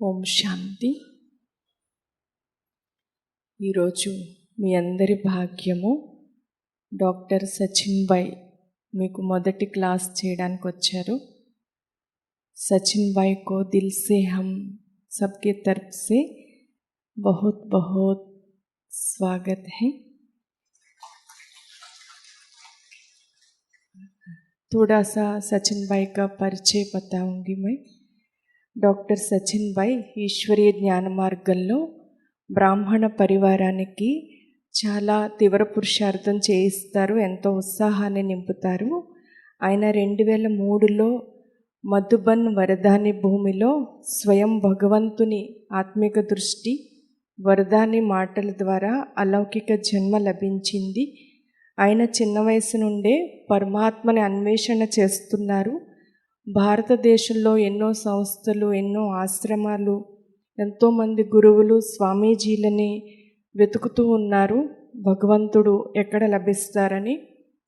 ఓం శాంతి. ఈరోజు మీ అందరి భాగ్యము డాక్టర్ సచిన్ భాయ్ మీకు మొదటి క్లాస్ చేయడానికి వచ్చారు. सचिन भाई को दिल से हम सबके तरफ से बहुत बहुत स्वागत है. थोड़ा सा सचिन भाई का परिचय बताऊंगी मैं. డాక్టర్ సచిన్ భాయ్ ఈశ్వరీయ జ్ఞాన మార్గంలో బ్రాహ్మణ పరివారానికి చాలా తీవ్ర పురుషార్థం చేయిస్తారు, ఎంతో ఉత్సాహాన్ని నింపుతారు. ఆయన 2003లో మధుబన్ వరదాని భూమిలో స్వయం భగవంతుని ఆత్మిక దృష్టి వరదాని మాటల ద్వారా అలౌకిక జన్మ లభించింది. ఆయన చిన్న వయసు నుండే పరమాత్మని అన్వేషణ చేస్తున్నారు. భారతదేశంలో ఎన్నో సంస్థలు, ఎన్నో ఆశ్రమాలు, ఎంతోమంది గురువులు, స్వామీజీలని వెతుకుతూ ఉన్నారు భగవంతుడు ఎక్కడ లభిస్తారని.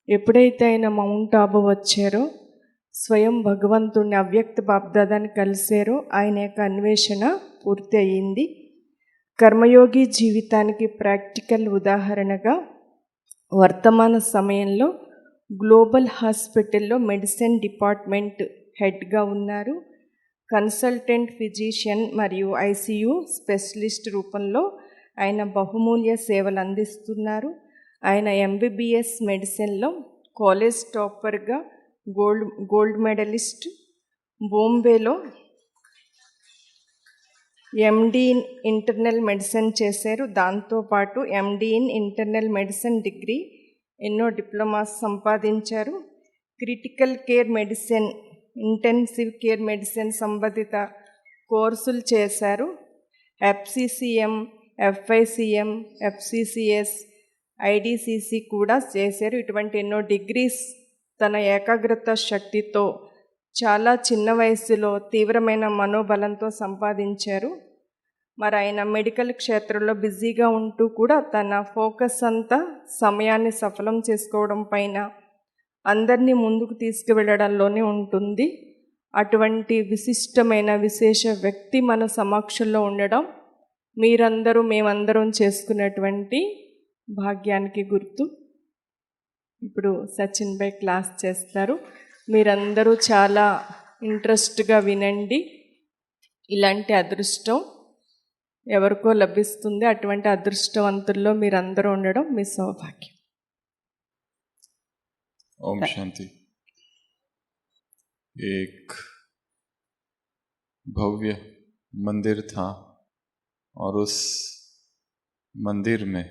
ఎప్పుడైతే ఆయన మౌంట్ ఆబు వచ్చారో, స్వయం భగవంతుడిని అవ్యక్త బాప్దాదాన్ని కలిసారో, ఆయన యొక్క అన్వేషణ పూర్తి అయ్యింది. కర్మయోగి జీవితానికి ప్రాక్టికల్ ఉదాహరణగా వర్తమాన సమయంలో గ్లోబల్ హాస్పిటల్లో మెడిసిన్ డిపార్ట్మెంట్ హెడ్గా ఉన్నారు. కన్సల్టెంట్ ఫిజిషియన్ మరియు ఐసీయూ స్పెషలిస్ట్ రూపంలో ఆయన బహుమూల్య సేవలు అందిస్తున్నారు. ఆయన ఎంబీబీఎస్ మెడిసిన్లో కాలేజ్ టాపర్గా, గోల్డ్ మెడలిస్ట్, బాంబేలో ఎండి ఇన్ ఇంటర్నల్ మెడిసిన్ చేశారు. దాంతోపాటు MD in internal medicine degree, ఎన్నో డిప్లొమాస్ సంపాదించారు. Critical care medicine, intensive care medicine సంబంధిత కోర్సులు చేశారు. ఎఫ్సిసిఎం, ఎఫ్ఐసిఎం, ఎఫ్సిసిఎస్, ఐడిసిసి కూడా చేశారు. ఇటువంటి ఎన్నో డిగ్రీస్ తన ఏకాగ్రత శక్తితో చాలా చిన్న వయసులో తీవ్రమైన మనోబలంతో సంపాదించారు. మరి ఆయన మెడికల్ క్షేత్రంలో బిజీగా ఉంటూ కూడా తన ఫోకస్ అంతా సమయాన్ని సఫలం చేసుకోవడం పైన, అందరినీ ముందుకు తీసుకువెళ్ళడంలోనే ఉంటుంది. అటువంటి విశిష్టమైన విశేష వ్యక్తి మన సమక్షంలో ఉండడం మీరందరూ, మేమందరం చేసుకున్నటువంటి భాగ్యానికి గుర్తు. ఇప్పుడు సచిన్ భాయ్ క్లాస్ చేస్తారు. మీరందరూ చాలా ఇంట్రెస్ట్గా వినండి. ఇలాంటి అదృష్టం ఎవరికో లభిస్తుంది. అటువంటి అదృష్టవంతుల్లో మీరందరూ ఉండడం మీ సౌభాగ్యం. ओम शांति। एक भव्य मंदिर था और उस मंदिर में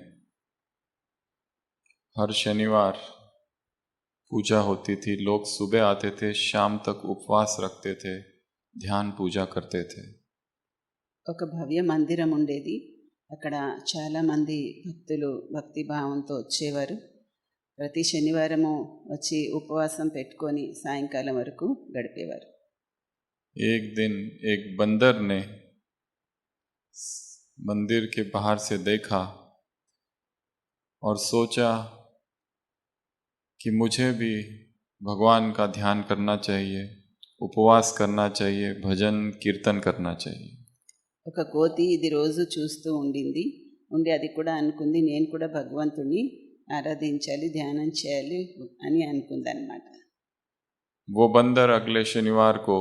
हर शनिवार पूजा होती थी। लोग सुबह आते थे, शाम तक उपवास रखते थे, ध्यान पूजा करते थे। ఒక భవ్య మందిరం ఉండేది. అక్కడ చాలామంది భక్తులు భక్తి భావంతో వచ్చేవారు. ప్రతి శనివారము వచ్చి ఉపవాసం పెట్టుకొని సాయంకాలం వరకు గడిపేవారు. एक दिन एक बंदर ने मंदिर के बाहर से देखा और सोचा कि मुझे भी भगवान का ध्यान करना चाहिए, उपवास करना चाहिए, भजन कीर्तन करना चाहिए। ఒక కోతి ఇది రోజు చూస్తూ ఉండి అది కూడా అనుకుంది, నేను కూడా భగవంతుని ఆరాధించాలి, ధ్యానం చేయాలి అని అనుకుందన్నమాట. वो बंदर अगले शनिवार को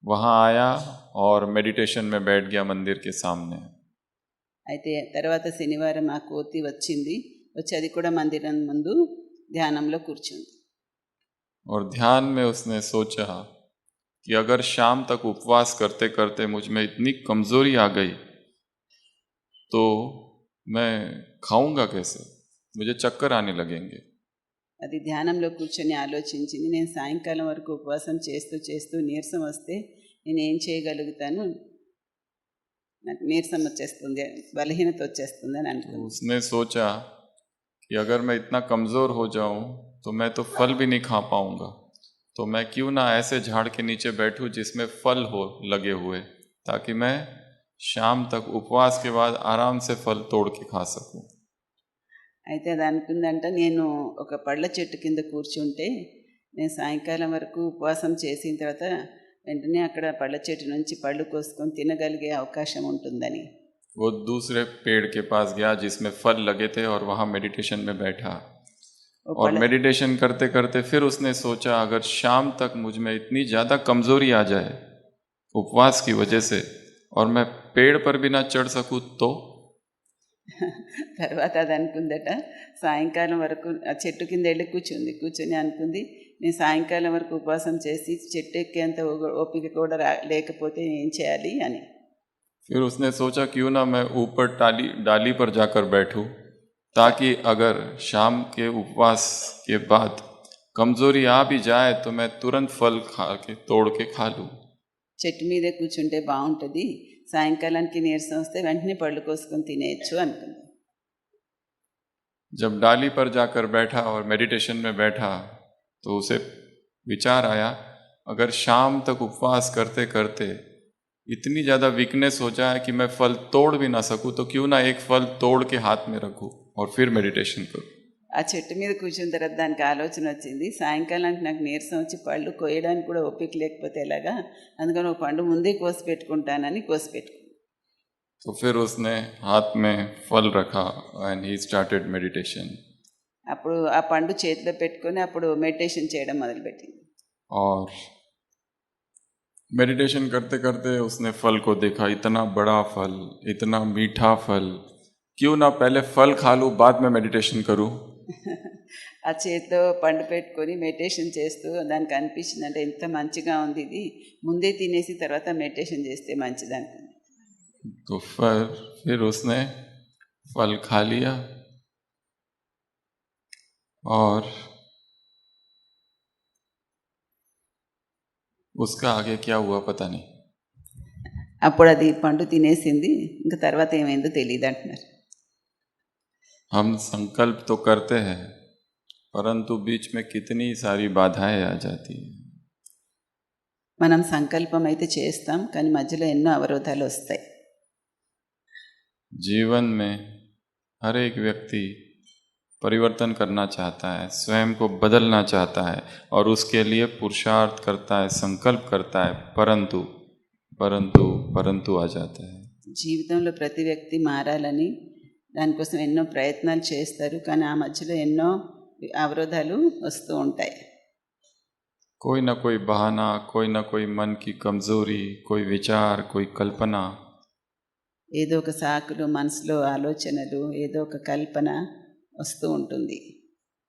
वहाँ आया और मेडिटेशन में बैठ गया मंदिर के सामने। అయితే తర్వాత శనివారం ఆ కోతి వచ్చి అది కూడా మందిరం ముందు ధ్యానంలో కూర్చుంది. और ध्यान में उसने सोचा कि अगर शाम तक उपवास करते करते मुझ में इतनी कमजोरी आ गई तो मैं खाऊंगा कैसे, मुझे चक्कर आने लगेंगे। అది ధ్యానంలో కూర్చొని ఆలోచించింది, నేను సాయంకాలం వరకు ఉపవాసం చేస్తూ నీరసం వస్తే నేను ఏం చేయగలుగుతాను, నాకు నీరసం వచ్చేస్తుంది, బలహీనత వచ్చేస్తుంది అని అనుకుంది. उसने सोचा कि अगर मैं इतना कमज़ोर हो जाऊं तो मैं तो फल भी नहीं खा पाऊंगा, तो मैं क्यों ना ऐसे झाड़ के नीचे बैठूं जिसमें फल हो लगे हुए, ताकि मैं शाम तक उपवास के बाद आराम से फल तोड़ के खा सकूं। అయితే అది అనుకుందంట, నేను ఒక పళ్ళ చెట్టు కింద కూర్చుంటే నేను సాయంకాలం వరకు ఉపవాసం చేసిన తర్వాత వెంటనే అక్కడ పళ్ళ చెట్టు నుంచి పళ్ళు కోసుకొని తినగలిగే అవకాశం ఉంటుందని. वो दूसरे पेड़ के पास गया जिसमें फल लगे थे और वहाँ मेडिटेशन में बैठा ఓ और పళ్ళ मेडिटेशन करते करते फिर उसने सोचा अगर शाम तक मुझ में इतनी ज़्यादा कमज़ोरी आ जाए उपवास की वजह से और मैं पेड़ पर भी ना चढ़ सकूँ तो తర్వాత అది అనుకుందట, సాయంకాలం వరకు ఆ చెట్టు కింద వెళ్ళి కూర్చొని అనుకుంది, నేను సాయంకాలం వరకు ఉపవాసం చేసి చెట్టు ఎక్కేంత ఓపిక కూడా లేకపోతే ఏం చేయాలి అని. फिर उसने सोचा क्यों ना मैं ऊपर डाली पर जाकर बैठूं ताकि अगर शाम के उपवास के बाद कमजोरी आ भी जाए तो मैं तुरंत फल तोड़ के खा लूं. చెట్టు మీదే కూర్చుంటే బాగుంటుంది, సాయంకాలానికి నీరసం వస్తే వెంటనే పళ్ళు కోసుకొని తినేయచ్చు అనుకుంది. जब डाली पर जाकर बैठा और मेडिटेशन में बैठा तो उसे विचार आया अगर शाम तक उपवास करते करते इतनी ज़्यादा वीकनेस हो जाए कि मैं फल तोड़ भी ना सकूं तो क्यों ना एक फल तोड़ के हाथ में रखूं और फिर मेडिटेशन करूं. ఆ చెట్టు మీద కూర్చున్న తర్వాత దానికి ఆలోచన వచ్చింది, సాయంకాలానికి నాకు నీరసం వచ్చి పళ్ళు కోయడానికి కూడా ఓపిక లేకపోతే ఎలాగా, అందుకని ఒక పండు ముందే కోసి పెట్టుకుంటానని కోసి పెట్టుకుంది. तो फिर उसने हाथ में फल रखा एंड ही स्टार्टेड मेडिटेशन. అప్పుడు ఆ పండు చేతిలో పెట్టుకొని అప్పుడు మెడిటేషన్ చేయడం మొదలుపెట్టింది. और मेडिटेशन करते करते उसने फल को देखा, इतना बड़ा फल, इतना मीठा फल, क्यों ना पहले फल खा लूँ बाद में मेडिटेशन करूँ. ఆ చేతిలో పండు పెట్టుకొని మెడిటేషన్ చేస్తూ దానికి అనిపించింది, అంటే ఎంత మంచిగా ఉంది ఇది, ముందే తినేసి తర్వాత మెడిటేషన్ చేస్తే మంచిది అనుకుంది. तो फिर उसने फल खा लिया और उसका आगे क्या हुआ पता नहीं. అప్పుడు అది పండు తినేసింది, ఇంకా తర్వాత ఏమైందో తెలియదు అంటున్నారు. हम संकल्प तो करते हैं परंतु बीच में कितनी सारी बाधाएं आ जाती हैं. మనం సంకల్పం అయితే చేస్తాం, కానీ మధ్యలో ఎన్నో అవరోధాలు వస్తాయి. जीवन में हर एक व्यक्ति परिवर्तन करना चाहता है, स्वयं को बदलना चाहता है और उसके लिए पुरुषार्थ करता है, संकल्प करता है, परंतु परंतु परंतु आ जाता है. జీవితంలో ప్రతి వ్యక్తి మారాలని దానికోసం ఎన్నో ప్రయత్నాలు చేస్తారు, కానీ ఆ మధ్యలో ఎన్నో అవరోధాలు వస్తూ ఉంటాయి. कोई ना कोई बहाना, कोई ना कोई मन की कमजोरी, कोई विचार, कोई कल्पना, ఏదో ఒక సాకులు, మనసులో ఆలోచనలు, ఏదో ఒక కల్పన వస్తూ ఉంటుంది.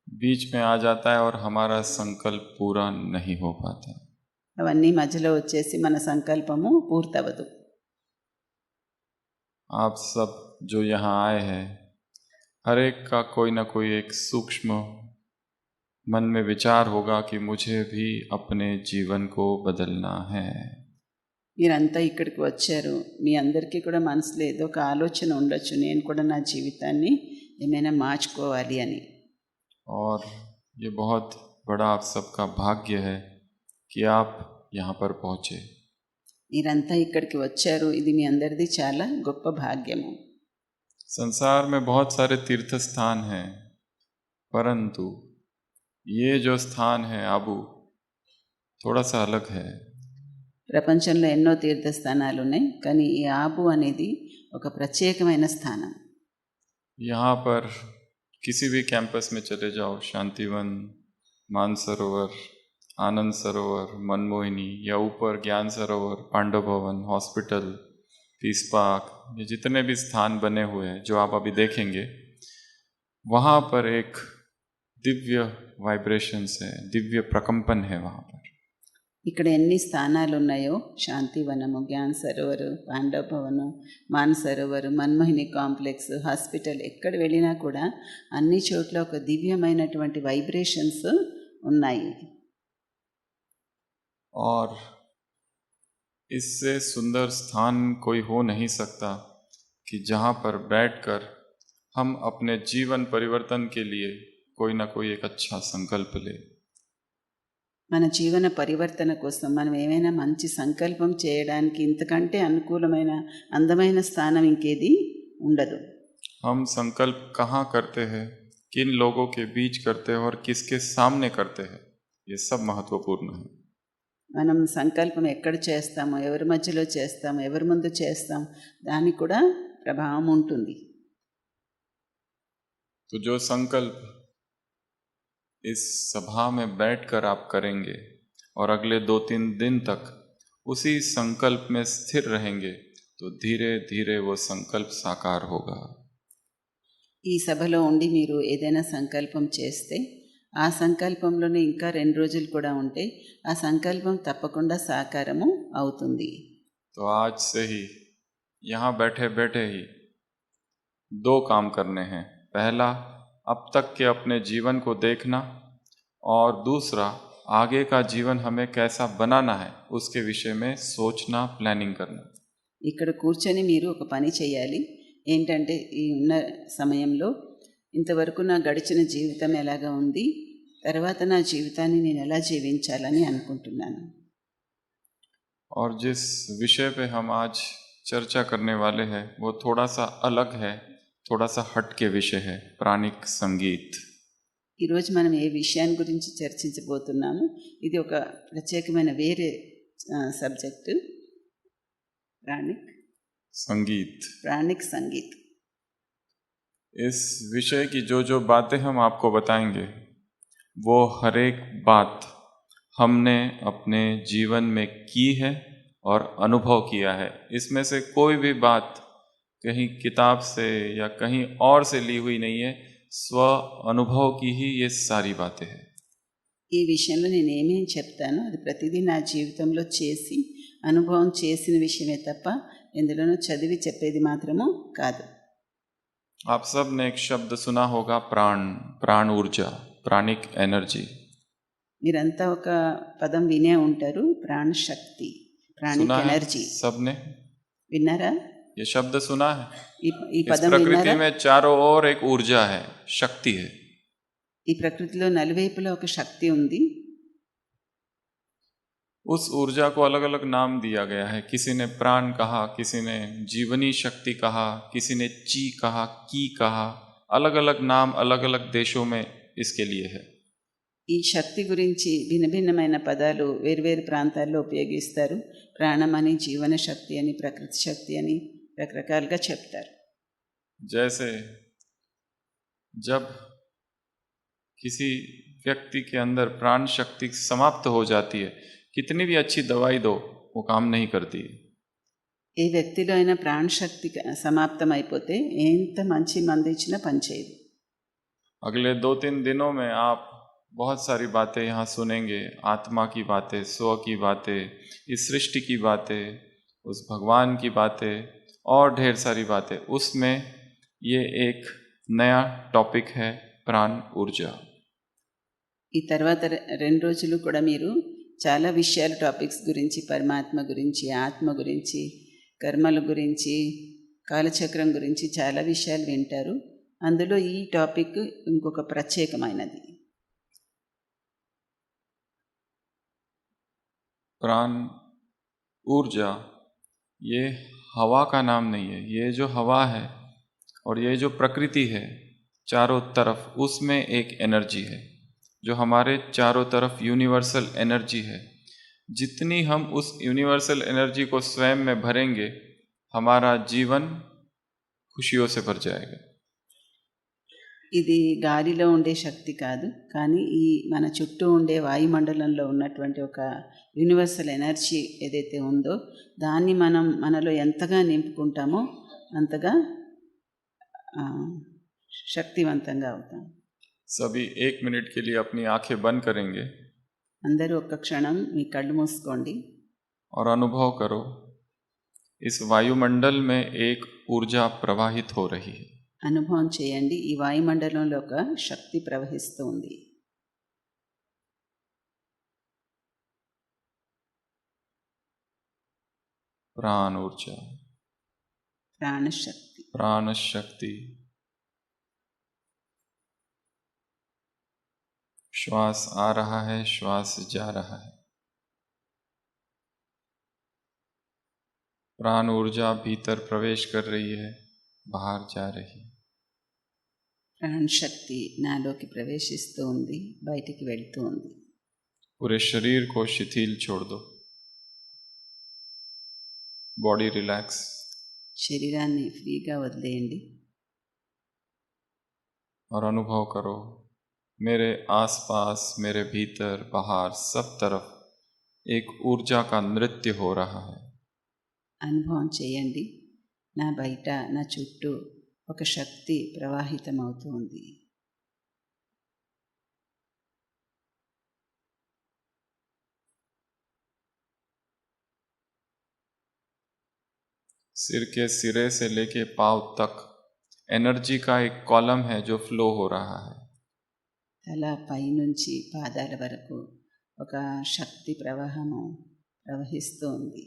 बीच में आ जाता है और हमारा संकल्प पूरा नहीं हो पाता. అవన్నీ మధ్యలో వచ్చేసి మన సంకల్పము పూర్తవదు. आप सब जो यहाँ आए हैं हर एक का कोई ना कोई एक सूक्ष्म मन में विचार होगा कि मुझे भी अपने जीवन को बदलना है. మీరంతా ఇక్కడికి వచ్చారు, మీ అందరికీ కూడా మనసులో ఏదో ఒక ఆలోచన ఉండొచ్చు, నేను కూడా నా జీవితాన్ని ఏమైనా మార్చుకోవాలి అని. और ये बहुत बड़ा आप सबका भाग्य है कि आप यहाँ पर पहुँचे. మీరంతా ఇక్కడికి వచ్చారు, ఇది మీ అందరిది చాలా గొప్ప భాగ్యము. संसार में बहुत सारे तीर्थ स्थान हैं परंतु ये जो स्थान है आबू थोड़ा सा अलग है. ప్రపంచంలో ఎన్నో తీర్థస్థానాలు ఉన్నాయి, కానీ ఈ ఆబు అనేది ఒక ప్రత్యేకమైన స్థానం. यहाँ पर किसी भी कैंपस में चले जाओ, शांतिवन, मानसरोवर, आनंद सरोवर, मनमोहिनी या ऊपर ज्ञान सरोवर, पांडव भवन, हॉस्पिटल, पीस पार्क, ये जितने भी स्थान बने हुए हैं जो आप अभी देखेंगे, वहाँ पर एक दिव्य वाइब्रेशंस है, दिव्य प्रकंपन है. वहाँ पर ఇక్కడ ఎన్ని స్థానాలు ఉన్నాయో, శాంతివనము, జ్ఞాన్ సరోవరు, పాండవ భవనం, మాన్ సరోవరు, మన్మోహిని కాంప్లెక్స్, హాస్పిటల్, ఎక్కడ వెళ్ళినా కూడా అన్ని చోట్ల ఒక దివ్యమైనటువంటి వైబ్రేషన్స్ ఉన్నాయి. और इससे सुंदर स्थान कोई हो नहीं सकता कि जहाँ पर बैठकर हम अपने जीवन परिवर्तन के लिए कोई ना कोई एक अच्छा संकल्प ले. మన జీవన పరివర్తన కోసం మనం ఏమైనా మంచి సంకల్పం చేయడానికి ఇంతకంటే అనుకూలమైన అందమైన స్థానం ఇంకేది ఉండదు. हम संकल्प कहाँ करते हैं, किन लोगों के बीच करते हैं और किसके सामने करते हैं, ये सब महत्वपूर्ण है. మనం సంకల్పం ఎక్కడ చేస్తామో, ఎవరి మధ్యలో చేస్తామో, ఎవరి ముందు చేస్తాం, దానికి కూడా ప్రభావం ఉంటుంది. तो जो संकल्प इस सभा में बैठकर आप करेंगे और अगले 2-3 दिन तक उसी संकल्प में स्थिर रहेंगे तो धीरे धीरे वो संकल्प साकार होगा. ఈ సభలో ఉండి మీరు ఏదైనా సంకల్పం చేస్తే ఆ సంకల్పంలోనే ఇంకా 2 రోజులు కూడా ఉంటే ఆ సంకల్పం తప్పకుండా సాకారము అవుతుంది. तो आज से ही यहाँ बैठे बैठे ही 2 काम करने हैं. पहला, अब तक के अपने जीवन को देखना, और दूसरा, आगे का जीवन हमें कैसा बनाना है उसके विषय में सोचना, प्लानिंग करना. ఇక్కడ కూర్చొని మీరు ఒక పని చేయాలి. ఏంటంటే ఈ ఉన్న సమయంలో ఇంతవరకు నా గడిచిన జీవితం ఎలాగా ఉంది, తర్వాత నా జీవితాన్ని నేను ఎలా జీవించాలని అనుకుంటున్నాను. और जिस विषय पे हम आज चर्चा करने वाले हैं वो थोड़ा सा अलग है, थोड़ा सा हट के विषय है, प्राणिक संगीत. ఈరోజు మనం ఏ విషయాన్ని గురించి చర్చించబోతున్నాము, ఇది ఒక ప్రత్యేకమైన వేరే సబ్జెక్టు, प्राणिक संगीत. इस विषय की जो बातें हम आपको बताएंगे वो हर एक बात हमने अपने जीवन में की है और अनुभव किया है. इसमें से कोई भी बात कहीं किताब से या कहीं और से ली हुई नहीं है, स्व अनुभव की ही ये सारी बातें हैं. ఈ విషయంలో నేను ఏమేం చెప్తానో అది ప్రతిదీ నా జీవితంలో చేసి అనుభవం చేసిన విషయమే తప్ప ఎందులోనూ చదివి చెప్పేది మాత్రము కాదు. आप सब ने एक शब्द सुना होगा, प्राण ऊर्जा, प्राणिक एनर्जी. మీరంతా ఒక పదం వినే ఉంటారు, ప్రాణ శక్తి, ప్రాణిక్ ఎనర్జీ. सबने విన్నారా? ये शब्द सुना है. ఈ इस పదం प्रकृति విన్నారా? में चारों ओर एक ऊर्जा है, शक्ति है. ఈ ప్రకృతిలో నలువైపులా ఒక శక్తి ఉంది. उस ऊर्जा को अलग अलग नाम दिया गया है. किसी ने प्राण कहा, किसी ने जीवनी शक्ति कहा, किसी ने ची कहा, की कहा. अलग अलग नाम अलग अलग देशों में इसके लिए है. ఈ శక్తి గురించి భిన్నమైన పదాలు వేర్వేరు ప్రాంతాల్లో ఉపయోగిస్తారు. ప్రాణమని, జీవన శక్తి అని, ప్రకృతి శక్తి అని రకరకాలుగా చెప్తారు. जैसे जब किसी व्यक्ति के अंदर प्राण शक्ति समाप्त हो जाती है, कितनी भी अच्छी दवाई दो वो काम नहीं करती. ఏ వ్యక్తిలో అయినా ప్రాణశక్తి సమాప్తం అయిపోతే ఎంత మంచి మందు ఇచ్చినా పనిచేయదు. अगले 2-3 दिनों में आप बहुत सारी बातें यहाँ सुनेंगे. आत्मा की बातें, स्व की बातें, इस सृष्टि की बातें, उस भगवान की बातें और ढेर सारी बातें. उसमें ये एक नया टॉपिक है, प्राण ऊर्जा. ఈ తర్వాత 2 రోజులు కూడా మీరు చాలా విషయాలు, టాపిక్స్ గురించి, పరమాత్మ గురించి, ఆత్మ గురించి, కర్మల గురించి, కాలచక్రం గురించి చాలా విషయాలు వింటారు. అందులో ఈ టాపిక్ ఇంకొక ప్రత్యేకమైనది. प्राण ऊर्जा ये हवा का नाम नहीं है. ये जो हवा है और ये जो प्रकृति है चारों तरफ, उसमें एक एनर्जी है जो हमारे चारों तरफ यूनिवर्सल एनर्जी है. जितनी हम उस यूनिवर्सल एनर्जी को स्वयं में भरेंगे हमारा जीवन खुशियों से भर जाएगा. ఇది గాలిలో ఉండే శక్తి కాదు, కానీ ఈ మన చుట్టూ ఉండే వాయుమండలంలో ఉన్నటువంటి ఒక యూనివర్సల్ ఎనర్జీ ఏదైతే ఉందో దాన్ని మనం మనలో ఎంతగా నింపుకుంటామో అంతగా శక్తివంతంగా అవుతాం. सभी 1 मिनट के लिए अपनी आंखें बंद करेंगे అందరూ ఒక్క క్షణం మీ కళ్ళు మూసుకోండి. और अनुभव करो इस वायुमंडल में एक ऊर्जा प्रवाहित हो रही है. అనుభవం చేయండి, ఈ వాయుమండలంలో ఒక శక్తి ప్రవహిస్తూ ఉంది. प्राण ऊर्जा, ప్రాణశక్తి. प्राण शक्ति. श्वास आ रहा है, श्वास जा रहा है. प्राण ऊर्जा भीतर प्रवेश कर रही है, बाहर जा रही है. ప్రాణశక్తి నాలోకి ప్రవేశిస్తూ ఉంది, బయటికి వెళ్తూ ఉంది. पूरे शरीर को शिथिल छोड़ दो, बॉडी रिलैक्स। శరీరాన్ని ఫ్రీగా వదిలేయండి. और अनुभव करो मेरे आसपास, मेरे भीतर बाहर सब तरफ एक ऊर्जा का नृत्य हो रहा है। అనుభవం చేయండి, నా బయట నా చుట్టూ ఒక శక్తి ప్రవాహితమవుతూ ఉంది. सिर के सिरे से लेके पांव तक एनर्जी का एक कॉलम है जो फ्लो हो रहा है। తల పైనుంచి పాదాల వరకు ఒక శక్తి ప్రవాహము ప్రవహిస్తూ ఉంది.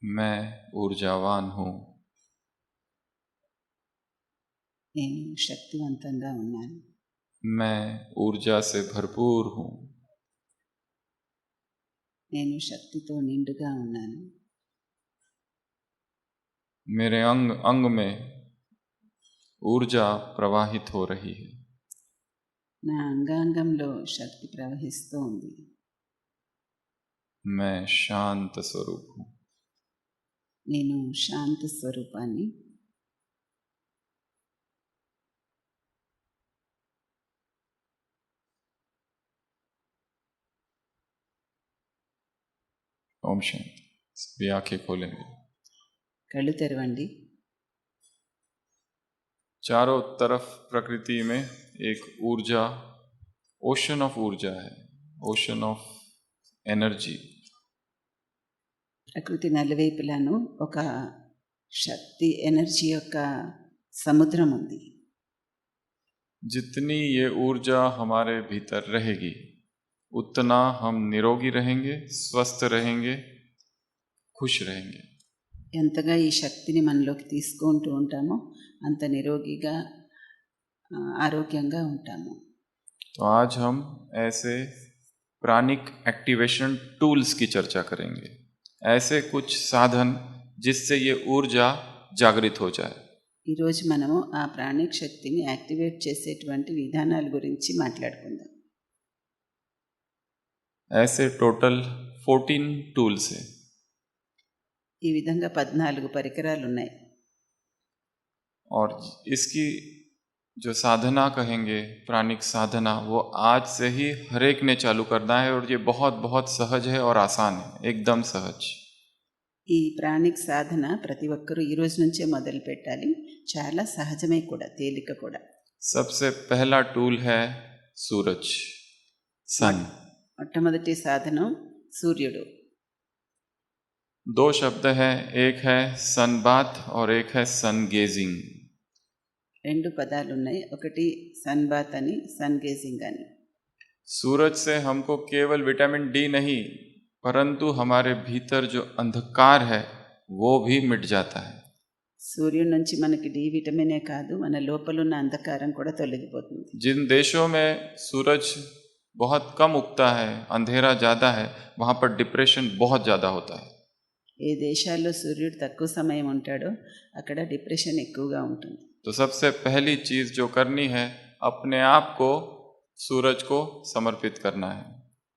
मैं ऊर्जावान हूँ, నేను శక్తివంతంగా ఉన్నాను. मैं ऊर्जा से भरपूर हूँ, నేను శక్తితో నిండుగా ఉన్నాను. मेरे अंग अंग में ऊर्जा प्रवाहित हो रही है। నా అంగాంగంలో శక్తి ప్రవహిస్తూ ఉంది. मैं शांत स्वरूप हूँ, నేను శాంత స్వరూపాన్ని. ओम शांति। सभी आंखें खोलेंगे। కళ్ళు తెరవండి. चारों तरफ प्रकृति में एक ऊर्जा, ओशन ऑफ ऊर्जा है, ओशन ऑफ एनर्जी। ప్రకృతి నలువైపులను ఒక శక్తి, ఎనర్జీ యొక్క సముద్రం ఉంది. जितनी ये ऊर्जा हमारे भीतर रहेगी उतना हम निरोगी रहेंगे, स्वस्थ रहेंगे, खुश रहेंगे। ఎంతగా ఈ శక్తిని మనలోకి తీసుకుంటూ ఉంటామో అంత నిరోగిగా, ఆరోగ్యంగా ఉంటాము. तो आज हम ऐसे प्राणिक एक्टिवेशन टूल्स की चर्चा करेंगे, ऐसे कुछ साधन जिससे ये ऊर्जा जागृत हो जाए। ఈరోజు మనము ఆ ప్రాణిక శక్తిని యాక్టివేట్ చేసేటువంటి విధానాల గురించి మాట్లాడుకుందాం. ऐसे टोटल 14 टूल्स हैं। ఈ విధంగా 14 పరికరాలు ఉన్నాయి. और इसकी जो साधना कहेंगे, प्राणिक साधना, वो आज से ही हर एक ने चालू करना है। और ये बहुत बहुत सहज है और आसान है, एकदम सहज। ఈ ప్రాణిక సాధన ప్రతి ఒక్కరూ ఈ రోజు నుంచే మొదలు పెట్టాలి. చాలా సహజమే కూడా, తేలిక కూడా. सबसे पहला टूल है सूरज, सन। మొట్టమొదటి సాధనం సూర్యుడు. दो शब्द हैं, एक है सन बाथ और एक है सन गेजिंग। 2 పదాలు ఉన్నాయి, ఒకటి సన్ బాత్ అని, సన్ గేజింగ్ అని. सूरज से हमको केवल विटामिन डी नहीं, परंतु हमारे भीतर जो अंधकार है वो भी मिट जाता है। సూర్యుడి నుంచి మనకి డి విటమినే కాదు, మన లోపల ఉన్న అంధకారం కూడా తొలగిపోతుంది. जिन देशों में सूरज बहुत कम उगता है, अंधेरा ज़्यादा है, वहाँ पर डिप्रेशन बहुत ज़्यादा होता है। ఏ దేశాల్లో సూర్యుడు తక్కువ సమయం ఉంటాడో అక్కడ డిప్రెషన్ ఎక్కువగా ఉంటుంది. तो सबसे पहली चीज़ जो करनी है, अपने आप को सूरज को समर्पित करना है।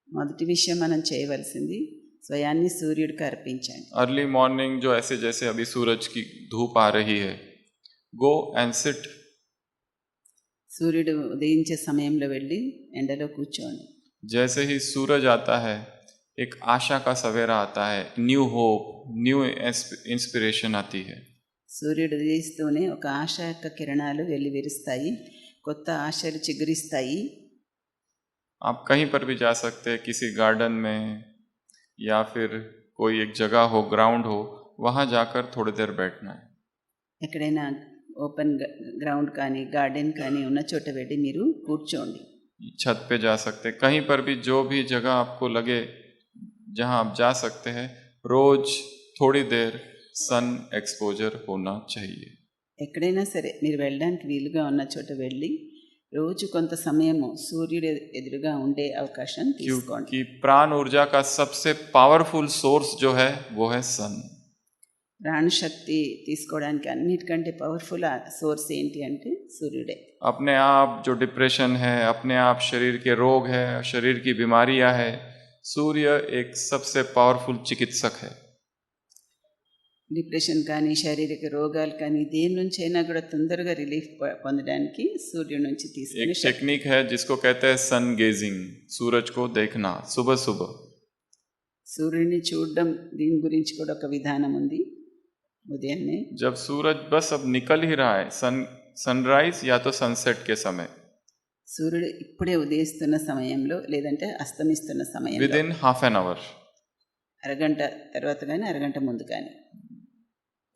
మొదటి విషయం మనం చేయవలసింది స్వయాన్ని సూర్యుడికి అర్పించండి. अर्ली मॉर्निंग जो ऐसे जैसे अभी सूरज की धूप आ रही है, गो एंड सिट। సూర్యుడు ఉదయించే సమయంలో వెళ్ళి ఎండలో కూర్చోండి. जैसे ही सूरज आता है एक आशा का सवेरा आता है, न्यू होप, न्यू इंस्पिरेशन आती है। సూర్యుడు ఉదయిస్తూనే ఒక ఆశ యొక్క కిరణాలు వెళ్ళి విరుస్తాయి, కొత్త ఆశలు చిగురిస్తాయి. आप कहीं पर भी जा सकते हैं, किसी गार्डन में या फिर कोई एक जगह हो, ग्राउंड हो, वहाँ जाकर थोड़ी देर बैठना है। ఎక్కడైనా ఓపెన్ గ్రౌండ్ కానీ గార్డెన్ కానీ ఉన్న చోట వెళ్ళి మీరు కూర్చోండి. छत पे जा सकते हैं, कहीं पर भी जो भी जगह आपको लगे जहाँ आप जा सकते हैं, रोज थोड़ी देर सन एक्सपोजर होना चाहिए। ఎక్కడైనా సరే మీరు వెళ్ళడానికి వీలుగా ఉన్న చోట వెళ్ళి రోజు కొంత సమయము సూర్యుడు ఎదురుగా ఉండే అవకాశం తీసుకోండి. क्योंकि प्राण ऊर्जा का सबसे पावरफुल सोर्स जो है वो है सन। ప్రాణశక్తి తీసుకోవడానికి అన్నిటికంటే పవర్ఫుల్ సోర్స్ ఏంటి అంటే సూర్యుడే. अपने आप जो डिप्रेशन है, अपने आप शरीर के रोग है, शरीर की बीमारियां है, सूर्य एक सबसे पावरफुल चिकित्सक है. డిప్రెషన్ కానీ శారీరక రోగాలు కానీ దేని నుంచి అయినా కూడా తొందరగా రిలీఫ్ పొందడానికి సూర్యుడి నుంచి తీసుకునే एक टेक्निक है जिसको कहते हैं सन गेजिंग, सूरज को देखना सुबह सुबह. సూర్యుడిని చూడడం దీని గురించి కూడా ఒక విధానం ఉంది. ఉదయాన్నే जब सूरज बस अब निकल ही रहा है, सनराइज या तो सनसेट के समय, సూర్యుడు ఇప్పుడే ఉదయిస్తున్న సమయంలో లేదంటే అస్తమిస్తున్న సమయంలో with in half an our, అరగంట తర్వాత కానీ అరగంట ముందు కానీ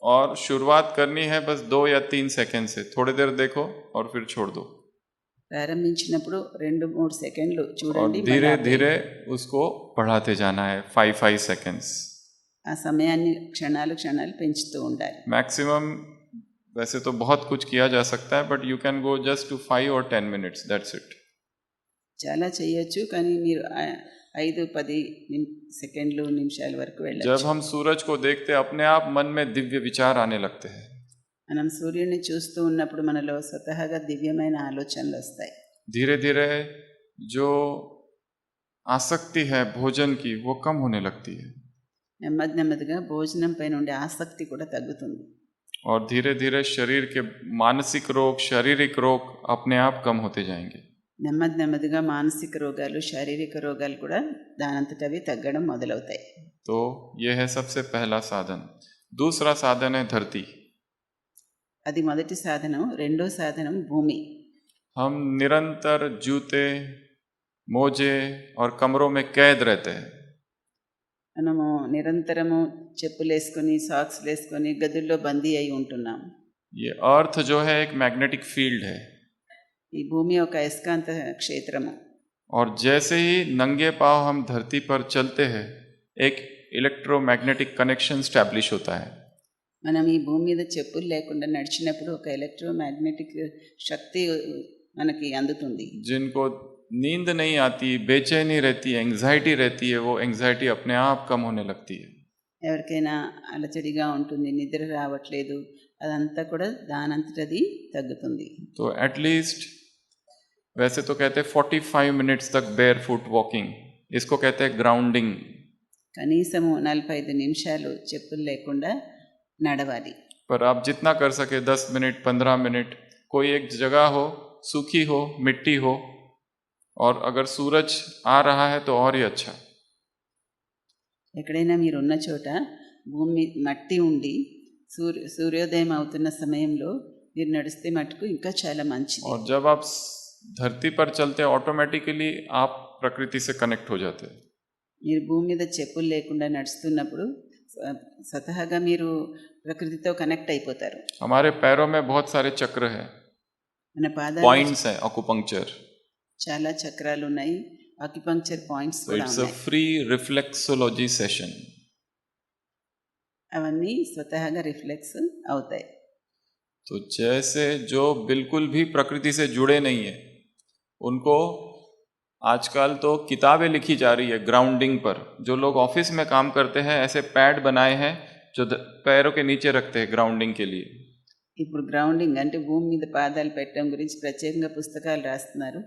और शुरुआत करनी है बस 2 या 3 सेकंड से. थोड़ी देर देखो और फिर छोड़ दो, ప్రారంభించినప్పుడు 2-3 సెకండ్లు और చూడండి. धीरे మళ్ళీ धीरे उसको बढ़ाते जाना है. 5 सेकंड्स ఆ సమయాన్ని క్షణాలు క్షణాలు పెంచుతూ ఉండాలి. मैक्सिमम. वैसे तो बहुत कुछ किया जा सकता है, but you can go just to 5 or 10 minutes, that's it. చాలా చేయొచ్చు కానీ మీరు 5-10 సెకండ్లు నిమిషాల వరకు जब వెళ్ళచ్చు. हम सूरज को देखते अपने आप मन में दिव्य विचार आने लगते हैं. మనం సూర్యుడిని చూస్తూ ఉన్నప్పుడు మనలో స్వతహాగా దివ్యమైన ఆలోచనలు వస్తాయి. धीरे धीरे जो आसक्ति है भोजन की वो कम होने लगती है, నెమ్మది నెమ్మదిగా భోజనం పైన ఉండే ఆసక్తి కూడా తగ్గుతుంది. और धीरे धीरे शरीर के मानसिक रोग, शारीरिक रोग अपने आप कम होते जाएंगे. నెమ్మది నెమ్మదిగా మానసిక రోగాలు శారీరక రోగాలు కూడా దానంతట అవి తగ్గడం మొదలవుతాయి. तो ये है सबसे पहला साधन. दूसरा साधन है धरती. అది మొదటి సాధనం. రెండో సాధనం భూమి. हम निरंतर जूते, मोजे और कमरों में कैद रहते हैं. మనము నిరంతరము చెప్పులు వేసుకొని సాక్స్ వేసుకొని గదుల్లో బందీ అయి ఉంటున్నాం. ये अर्थ जो है एक मैग्नेटिक फील्ड है, ఈ భూమి ఒక అయస్కాంత క్షేత్రము. और जैसे ही नंगे पांव हम धरती पर चलते हैं एक इलेक्ट्रोमैग्नेटिक कनेक्शन स्टैब्लिश होता है. మనం ఈ భూమి మీద చెప్పులు లేకుండా నడిచినప్పుడు ఒక ఎలక్ట్రోమాగ్నెటిక్ శక్తి మనకి అందుతుంది. जिनको नींद नहीं आती, बेचैनी रहती है, एंग्जाइटी रहती है, वो एंग्जाइटी अपने आप कम होने लगती है. ఎవరికైనా అలచడిగా ఉంటుంది, నిద్ర రావట్లేదు, అదంతా కూడా దానంతటది తగ్గుతుంది. तो एटलीस्ट वैसे तो कहते हैं 45 मिनट्स तक बेयर फुट वॉकिंग, इसको कहते हैं ग्राउंडिंग. కనీసము 45 నిమిషాలు చెప్పులు లేకుండా నడవాలి. पर आप जितना कर सके 10 मिनट, 15 मिनट, कोई एक जगह हो, सूखी हो, मिट्टी हो, और अगर सूरज आ रहा है तो और ही अच्छा. ఎక్కడైనా మీరు ఉన్న చోట భూమి మట్టి ఉండి సూర్యోదయం అవుతున్న సమయంలో మీరు నడిస్తే మటుకు ఇంకా చాలా మంచిది. और जब आप धरती पर चलते हैं ऑटोमेटिकली आप प्रकृति से कनेक्ट हो जाते हैं. మీరు భూమి మీద చెప్పులు లేకుండా నడుస్తున్నప్పుడు స్వతహాగా మీరు ప్రకృతితో కనెక్ట్ అయిపోతారు. हमारे पैरों में बहुत सारे चक्र हैं, మన పాదాలు पॉइंट्स हैं, अकुपंक्चर. చాలా చక్రాలు ఉన్నాయి, ఆక్యుపంక్చర్ పాయింట్స్ So కూడా it's a ఉన్నాయి. free reflexology session. అవన్నీ స్వతహాగా రిఫ్లెక్స్ అవుతాయి. तो जैसे जो बिल्कुल भी प्रकृति से जुड़े नहीं है उनको आजकल तो किताबें लिखी जा रही है ग्राउंडिंग पर. जो लोग ऑफिस में काम करते हैं ऐसे पैड बनाए हैं जो पैरों के नीचे रखते हैं ग्राउंडिंग के लिए. ఇప్పుడు గ్రౌండింగ్ అంటే భూమి మీద పాదాలు పెట్టడం గురించి ప్రత్యేకంగా పుస్తకాలు రాస్తున్నారు.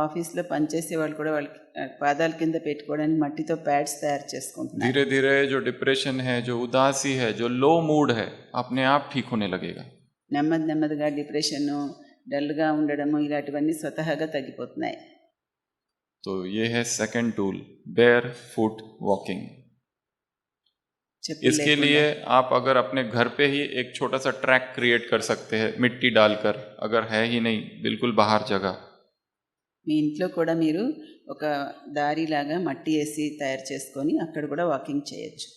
ఆఫీస్లో పనిచేసే వాళ్ళు కూడా వాళ్ళకి పాదాల కింద పెట్టుకోవడానికి మట్టితో ప్యాడ్స్ తయారు చేసుకుంటున్నారు. धीरे धीरे जो डिप्रेशन है, जो उदासी है, जो लो मूड है, अपने आप ठीक होने लगेगा. నెమ్మది నెమ్మదిగా డిప్రెషన్, డల్గా ఉండడము ఇలాంటివన్నీ స్వతహాగా తగ్గిపోతున్నాయి. तो ये है second tool, bear foot walking. చెప్పులు इसके లేకుండా लिए आप अगर अपने घर पे ही एक छोटा सा ट्रैक क्रिएट कर सकते हैं मिट्टी डालकर, अगर है ही नहीं बिल्कुल बाहर जगह. మీ ఇంట్లో కూడా మీరు ఒక దారిలాగా మట్టి వేసి తయారు చేసుకొని అక్కడ కూడా వాకింగ్ చేయొచ్చు.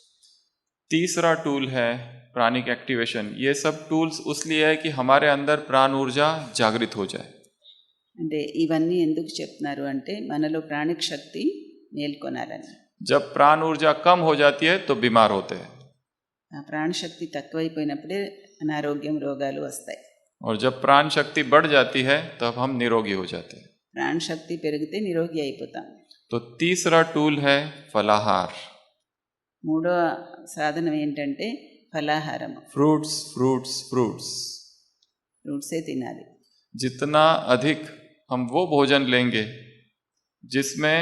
तीसरा टूल है प्राणिक एक्टिवेशन. ये सब टूल्स उसलिए है कि हमारे अंदर प्राण ऊर्जा जागृत हो जाए. అంటే ఇవన్నీ ఎందుకు చెప్తున్నారు అంటే మనలో ప్రాణిక శక్తి మేల్కొనాలని. जब प्राण ऊर्जा कम हो जाती है तो बीमार होते हैं, ఆ ప్రాణశక్తి తక్కువైపోయినప్పుడే అనారోగ్యం రోగాలు వస్తాయి. और जब प्राण शक्ति बढ़ जाती है तब हम निरोगी हो जाते हैं. ప్రాణశక్తి పెరిగితే నిరోగి అయిపోతాం. तो तीसरा टूल है फलाहार. మూడో సాధనం ఏంటంటే ఫలాహారము, फ्रूट्स फ्रूट्स फ्रूट्स। ఫ్రూట్సే తినాలి. जितना अधिक हम वो भोजन लेंगे जिसमें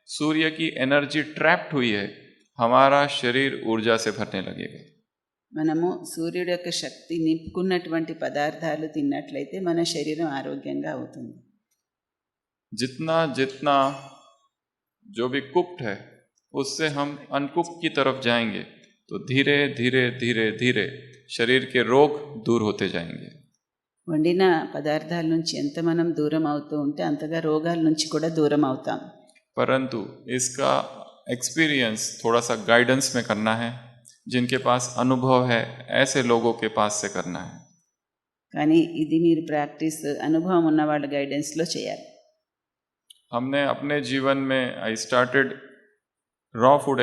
सूर्य की एनर्जी ट्रैप्ड हुई है, हमारा शरीर ऊर्जा से भरने लगेगा। మనము సూర్యుడి యొక్క శక్తి నింపుకున్నటువంటి పదార్థాలు తిన్నట్లయితే మన శరీరం ఆరోగ్యంగా అవుతుంది. जितना जितना जो भी कुक्ड है उससे हम अनकुक्ड की तरफ जाएंगे तो धीरे धीरे धीरे धीरे शरीर के रोग दूर होते जाएंगे। వండిన పదార్థాల నుంచి ఎంత మనం దూరం అవుతూ ఉంటే అంతగా రోగాల నుంచి కూడా దూరం అవుతాం. परंतु इसका एक्सपीरियंस थोड़ा सा गाइडेंस में करना है, जिनके पास अनुभव है ऐसे लोगों के पास से करना है। కానీ ఇది మీరు ప్రాక్టీస్ అనుభవం ఉన్న వాళ్ళ గైడెన్స్లో చేయాలి. हमने अपने जीवन में I started raw food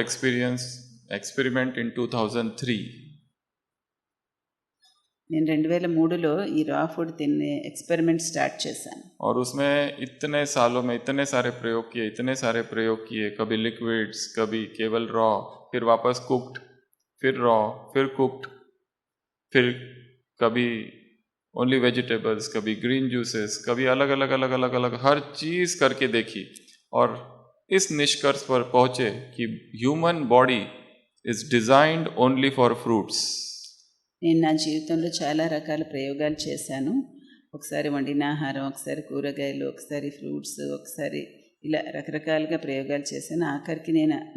experiment in 2003। నేను 2003లో ఈ రా ఫుడ్ తినే ఎక్స్పెరిమెంట్ స్టార్ట్ చేశాను. और उसमें इतने सालों में इतने सारे प्रयोग किए, कभी लिक्विड्स, कभी केवल रॉ, फिर वापस कुक्ड, फिर रॉ, फिर कुक्ड, फिर कभी ओनली वेजिटेबल्स, कभी ग्रीन जूसेस, कभी अलग अलग अलग अलग अलग हर चीज़ करके देखी और इस निष्कर्ष पर पहुँचे कि human body is designed only for fruits. నేను నా జీవితంలో చాలా రకాల ప్రయోగాలు చేశాను. ఒకసారి వండిన ఆహారం, ఒకసారి కూరగాయలు, ఒకసారి ఫ్రూట్స్, ఒకసారి ఇలా రకరకాలుగా ప్రయోగాలు చేశాను. ఆఖరికి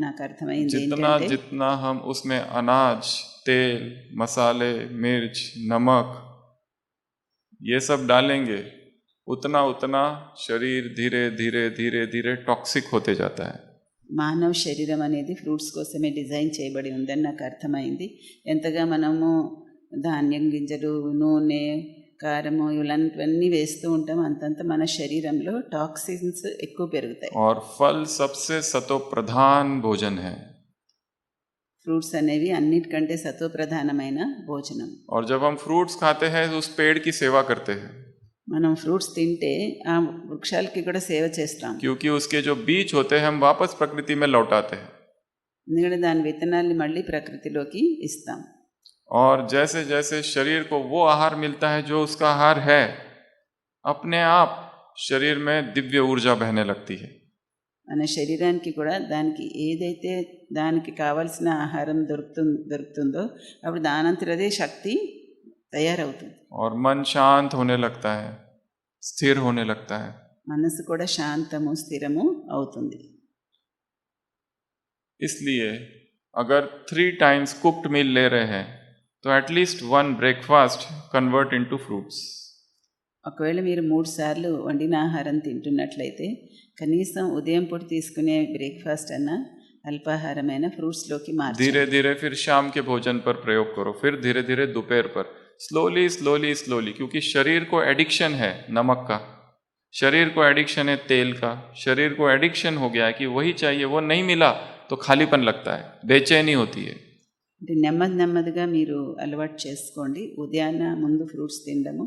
నాకు అర్థమైంది जितना ఏంటంటే जितना हम उसमें अनाज, तेल, मसाले, मिर्च, नमक ये सब डालेंगे उतना उतना शरीर धीरे धीरे धीरे धीरे टॉक्सिक होते जाता है। మానవ శరీరం అనేది ఫ్రూట్స్ కోసమే డిజైన్ చేయబడి ఉందని నాకు అర్థమైంది. ఎంతగా మనము ధాన్యం గింజలు, నూనె, కారము ఇలాంటివన్నీ వేస్తూ ఉంటాం అంతంత మన శరీరంలో టాక్సిన్స్ ఎక్కువ పెరుగుతాయి. और फल सबसे सतो प्रधान भोजन है। ఫ్రూట్స్ అనేవి అన్నిటికంటే సత్వప్రధానమైన భోజనం. और जब हम फ्रूट्स खाते हैं तो उस पेड़ की सेवा करते हैं, మనం ఫ్రూట్స్ తింటే ఆ వృక్షాలకి కూడా సేవ చేస్తాం. क्योंकि उसके जो बीज होते हैं हम वापस प्रकृति में लौटाते हैं। ఎందుకంటే దాని విత్తనాల్ని మళ్ళీ ప్రకృతిలోకి ఇస్తాం. और जैसे जैसे शरीर को वो आहार मिलता है जो उसका आहार है, अपने आप शरीर में दिव्य ऊर्जा बहने लगती है। మన శరీరానికి కూడా దానికి ఏదైతే దానికి కావాల్సిన ఆహారం దొరుకుతుందో అప్పుడు దానంతరదే శక్తి తయారవుతుంది. और मन शांत होने लगता है, स्थिर होने लगता है। మనసు కూడా శాంతము, స్థిరము అవుతుంది. इसलिए अगर 3 times कुक्ड मील ले रहे हैं तो at least 1 breakfast convert into fruits. ఒకవేళ మీరు 3 సార్లు వండిన ఆహారం తింటున్నట్లయితే కనీసం ఉదయం పూట తీసుకునే బ్రేక్ఫాస్ట్ అన్న అల్పాహారమైన ఫ్రూట్స్లోకి మార్చాలి. धीरे धीरे फिर शाम के भोजन पर प्रयोग करो, फिर धीरे धीरे दोपहर पर, स्लोली स्लोली स्लोली, क्योंकि शरीर को एडिक्शन है नमक का, शरीर को एडिक्शन है तेल का, शरीर को एडिक्शन हो गया है कि वही चाहिए, वो नहीं मिला तो खालीपन लगता है, बेचैनी होती है। అంటే నెమ్మదిగా మీరు అలవాటు చేసుకోండి. ఉదయాన్న ముందు ఫ్రూట్స్ తినడము,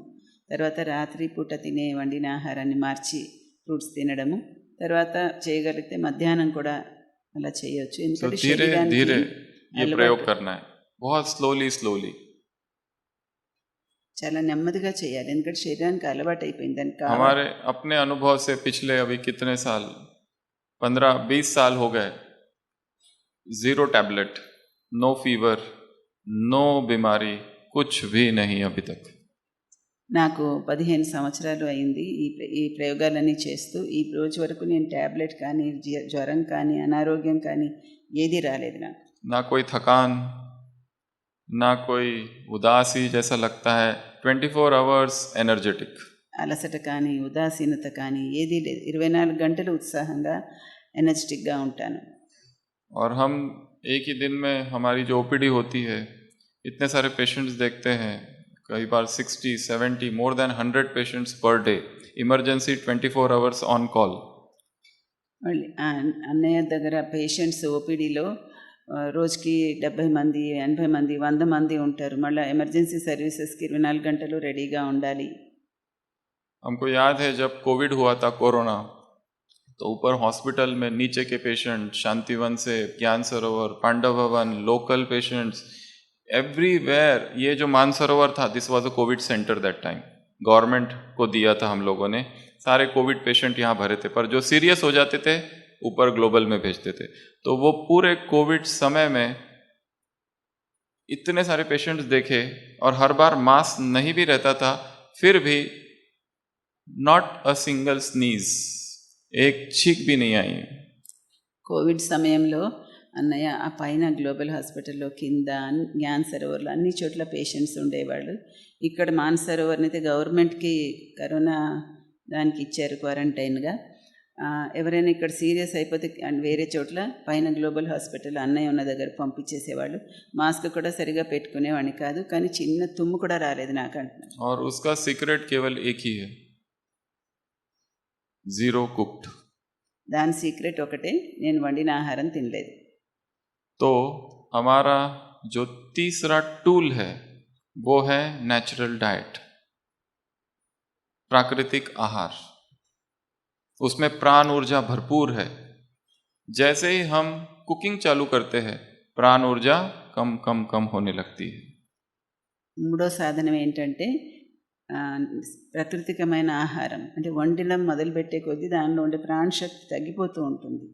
తర్వాత రాత్రి పూట తినే వండిన ఆహారాన్ని మార్చి ఫ్రూట్స్ తినడము, తర్వాత చేయగలిగితే మధ్యాహ్నం కూడా అలా చేయొచ్చు. तो ఎందుకంటే धीरे धीरे ये प्रयोग అలవాటు करना है, बहुत स्लोली स्लोली। చాలా నెమ్మదిగా చేయాలి. ఎందుకంటే శరీరానికి అలవాటు అయిపోయింది దానికి కావాలి. हमारे अपने अनुभव से पिछले अभी कितने साल, 15-20 साल हो गए, 0 टैबलेट, नो फीवर, नो बीमारी, कुछ भी नहीं अभी तक। నాకు 15 సంవత్సరాలు అయింది ఈ ప్రయోగాలన్నీ చేస్తూ. ఈ రోజు వరకు నేను ట్యాబ్లెట్ కానీ, జ్వరం కానీ, అనారోగ్యం కానీ ఏది రాలేదు నాకు. ना कोई थकान, ना कोई उदासी जैसा लगता है, 24 आवर्स एनर्जेटिक। అలసట కానీ, ఉదాసీనత కానీ ఏదీ లేదు. 24 గంటలు ఉత్సాహంగా, ఎనర్జెటిక్గా ఉంటాను. और हम एक ही दिन में हमारी जो ओपीडी होती है, इतने सारे पेशेंट्स देखते हैं, कई बार 60, 70, more than 100 patients per day, emergency 24 hours on call. మళ్ళీ అన్నయ్య దగ్గర పేషెంట్స్ ఓపీడీలో రోజుకి 70 మంది, 80 మంది, 100 మంది ఉంటారు. మళ్ళీ ఎమర్జెన్సీ సర్వీసెస్కి 24 గంటలు రెడీగా ఉండాలి. हमको याद है जब कोविड हुआ था, कोरोना, तो ऊपर हॉस्पिटल में नीचे के पेशेंट, शांतिवन से, ज्ञान सरोवर, पांडव भवन, लोकल पेशेंट्स, एवरीवेयर ये जो मानसरोवर था, this was a Covid centre that time, government को दिया था हम लोगों ने, सारे कोविड पेशेंट यहाँ भरे थे, पर जो सीरियस हो जाते थे ऊपर ग्लोबल में भेजते थे। तो वो पूरे कोविड समय में इतने सारे पेशेंट्स देखे, और हर बार मास्क नहीं भी रहता था, फिर भी नॉट अ सिंगल स्नीज, एक छींक भी नहीं आई। కోవిడ్ సమయంలో అన్నయ్య ఆ పైన గ్లోబల్ హాస్పిటల్లో కింద జ్ఞాన్ సరోవర్లో అన్ని చోట్ల పేషెంట్స్ ఉండేవాళ్ళు. ఇక్కడ మానసరోవర్ని అయితే గవర్నమెంట్కి కరోనా దానికి ఇచ్చారు క్వారంటైన్గా. ఎవరైనా ఇక్కడ సీరియస్ అయిపోతే వేరే చోట్ల పైన గ్లోబల్ హాస్పిటల్ అన్నయ్య ఉన్న దగ్గర పంపించేసేవాళ్ళు. మాస్క్ కూడా సరిగా పెట్టుకునేవాడిని కాదు, కానీ చిన్న తుమ్ము కూడా రాలేదు నాకు అంటున్నాను. और उसका सीक्रेट केवल एक ही है, जीरो कुक्ड। దాని సీక్రెట్ ఒకటే, నేను వండిన ఆహారం తినలేదు. तो हमारा जो तीसरा टूल है वो है नेचुरल डाइट, प्राकृतिक आहार। उसमें प्राण ऊर्जा भरपूर है। जैसे ही हम कुकिंग चालू करते हैं, प्राण ऊर्जा कम कम कम होने लगती है। మూడో సాధనం ఏంటంటే ప్రకృతికమైన ఆహారం. అంటే వండడం మొదలుపెట్టే కొద్దీ దానిలో ఉండే ప్రాణశక్తి తగ్గిపోతూ ఉంటుంది.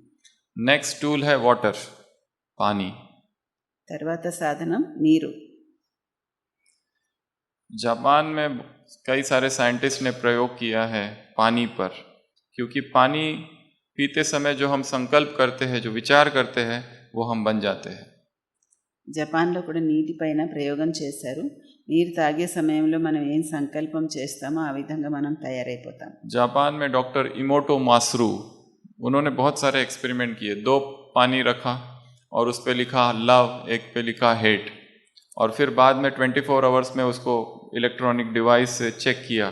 नेक्स्ट टूल है वाटर, पानी। తర్వాత సాధనం నీరు. जापान में कई सारे साइंटिस्ट ने प्रयोग किया है पानी पर, क्योंकि पानी पीते समय जो हम संकल्प करते हैं, जो विचार करते हैं, वो हम बन जाते हैं। జపాన్లో కూడా నీటిపైన ప్రయోగం చేశారు. నీరు తాగే సమయంలో మనం ఏం సంకల్పం చేస్తామో ఆ విధంగా మనం తయారైపోతాం. जापान में डॉक्टर इमोटो मासरू, उन्होंने बहुत सारे एक्सपेरिमेंट किए। 2 पानी रखा और उस पे लिखा लव, एक पे लिखा हेट, और फिर बाद में 24 आवर्स में उसको इलेक्ट्रॉनिक डिवाइस से चेक किया।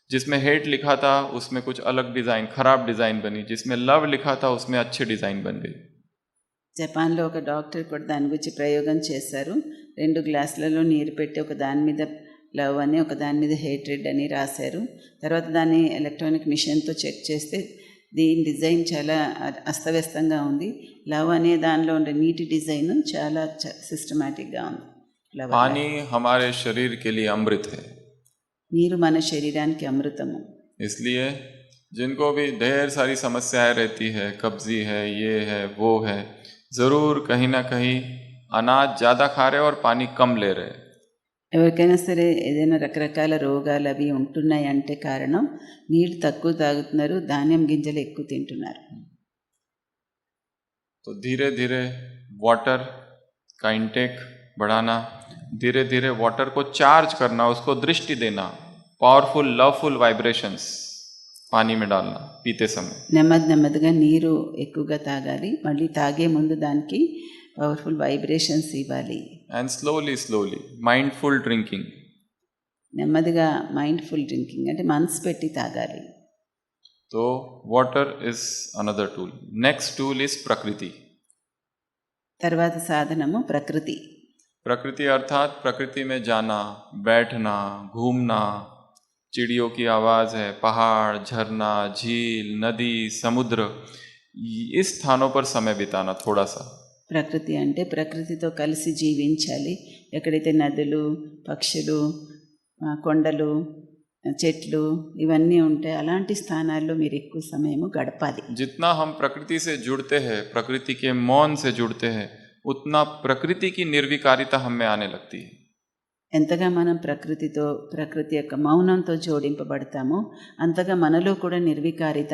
जिसमें हेट लिखा था उसमें कुछ अलग डिज़ाइन, खराब डिज़ाइन बनी। जिसमें लव लिखा था उसमें अच्छी डिज़ाइन बन गई। జపాన్లో ఒక డాక్టర్ కూడా దాని గురించి ప్రయోగం చేశారు. 2 గ్లాసులలో నీరు పెట్టి ఒక దాని మీద లవ్ అని, ఒక దాని మీద హేట్రెడ్ అని రాశారు. తర్వాత దాన్ని ఎలక్ట్రానిక్ మిషన్తో చెక్ చేస్తే దీని డిజైన్ చాలా అస్తవ్యస్తంగా ఉంది. లవ్ అనే దానిలో ఉండే నీటి డిజైన్ చాలా సిస్టమేటిక్గా ఉంది. पानी हमारे शरीर के लिए अमृत है, నీరు మన శరీరానికి అమృతము. इसलिए जिनको भी ढेर सारी समस्याएं रहती है, कब्जी है, ये है, वो है, ज़रूर कहीं ना कहीं अनाज ज़्यादा खा रहे और पानी कम ले रहे। ఎవరికైనా సరే ఏదైనా రకరకాల రోగాలు అవి ఉంటున్నాయి అంటే కారణం నీళ్ళు తక్కువ తాగుతున్నారు, ధాన్యం గింజలు ఎక్కువ తింటున్నారు. तो धीरे धीरे वाटर का इंटेक बढ़ाना, धीरे धीरे वाटर को चार्ज करना, उसको दृष्टि देना, पावरफुल लवफुल वाइब्रेशंस पानी में डालना पीते समय। నెమ్మదిగా నీరు ఎక్కువగా తాగాలి, మళ్ళీ తాగే ముందు దానికి పవర్ఫుల్ వైబ్రేషన్స్ ఇవ్వాలి. And slowly slowly mindful drinking, నెమ్మదిగా మైండ్ఫుల్ డ్రింకింగ్ అంటే మనసు పెట్టి తాగాలి. तो water is another tool. Next tool is प्रकृति। తర్వాత సాధనము ప్రకృతి. प्रकृति अर्थात प्रकृति में जाना, बैठना, घूमना, चिड़ियों की आवाज़ है, पहाड़, झरना, झील, नदी, समुद्र, इस स्थानों पर समय बिताना थोड़ा सा। ప్రకృతి అంటే ప్రకృతితో కలిసి జీవించాలి. ఎక్కడైతే నదులు, పక్షులు, కొండలు, చెట్లు ఇవన్నీ ఉంటాయి, అలాంటి స్థానాల్లో మీరు ఎక్కువ సమయము గడపాలి. जितना हम प्रकृति से जुड़ते हैं, प्रकृति के मौन से जुड़ते हैं, उतना प्रकृति की निर्विकारिता हम में आने लगती है। ఎంతగా మనం ప్రకృతితో, ప్రకృతి యొక్క మౌనంతో జోడింపబడతామో అంతగా మనలో కూడా నిర్వికారిత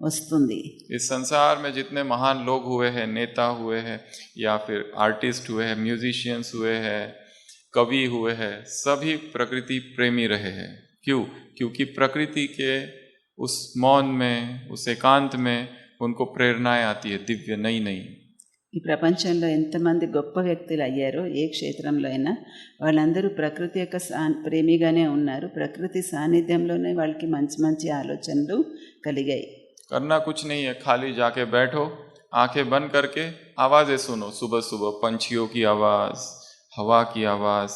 వస్తుంది. इस संसार में जितने महान लोग हुए हैं, नेता हुए हैं, या फिर आर्टिस्ट हुए हैं, म्यूजिशियंस हुए हैं, कवि हुए हैं, सभी प्रकृति प्रेमी रहे हैं। क्यों? क्योंकि प्रकृति के उस मौन में, उस एकांत में उनको प्रेरणाएं आती है, दिव्य नई नई। ఈ ప్రపంచంలో ఎంతమంది గొప్ప వ్యక్తులు అయ్యారో ఏ క్షేత్రంలో అయినా వాళ్ళందరూ ప్రకృతి యొక్క ప్రేమిగానే ఉన్నారు. ప్రకృతి సాన్నిధ్యంలోనే వాళ్ళకి మంచి మంచి ఆలోచనలు కలిగాయి. करना कुछ नहीं है, खाली जाके बैठो, आंखें बंद करके आवाज़ें सुनो, सुबह सुबह पंछियों की आवाज़, हवा की आवाज़,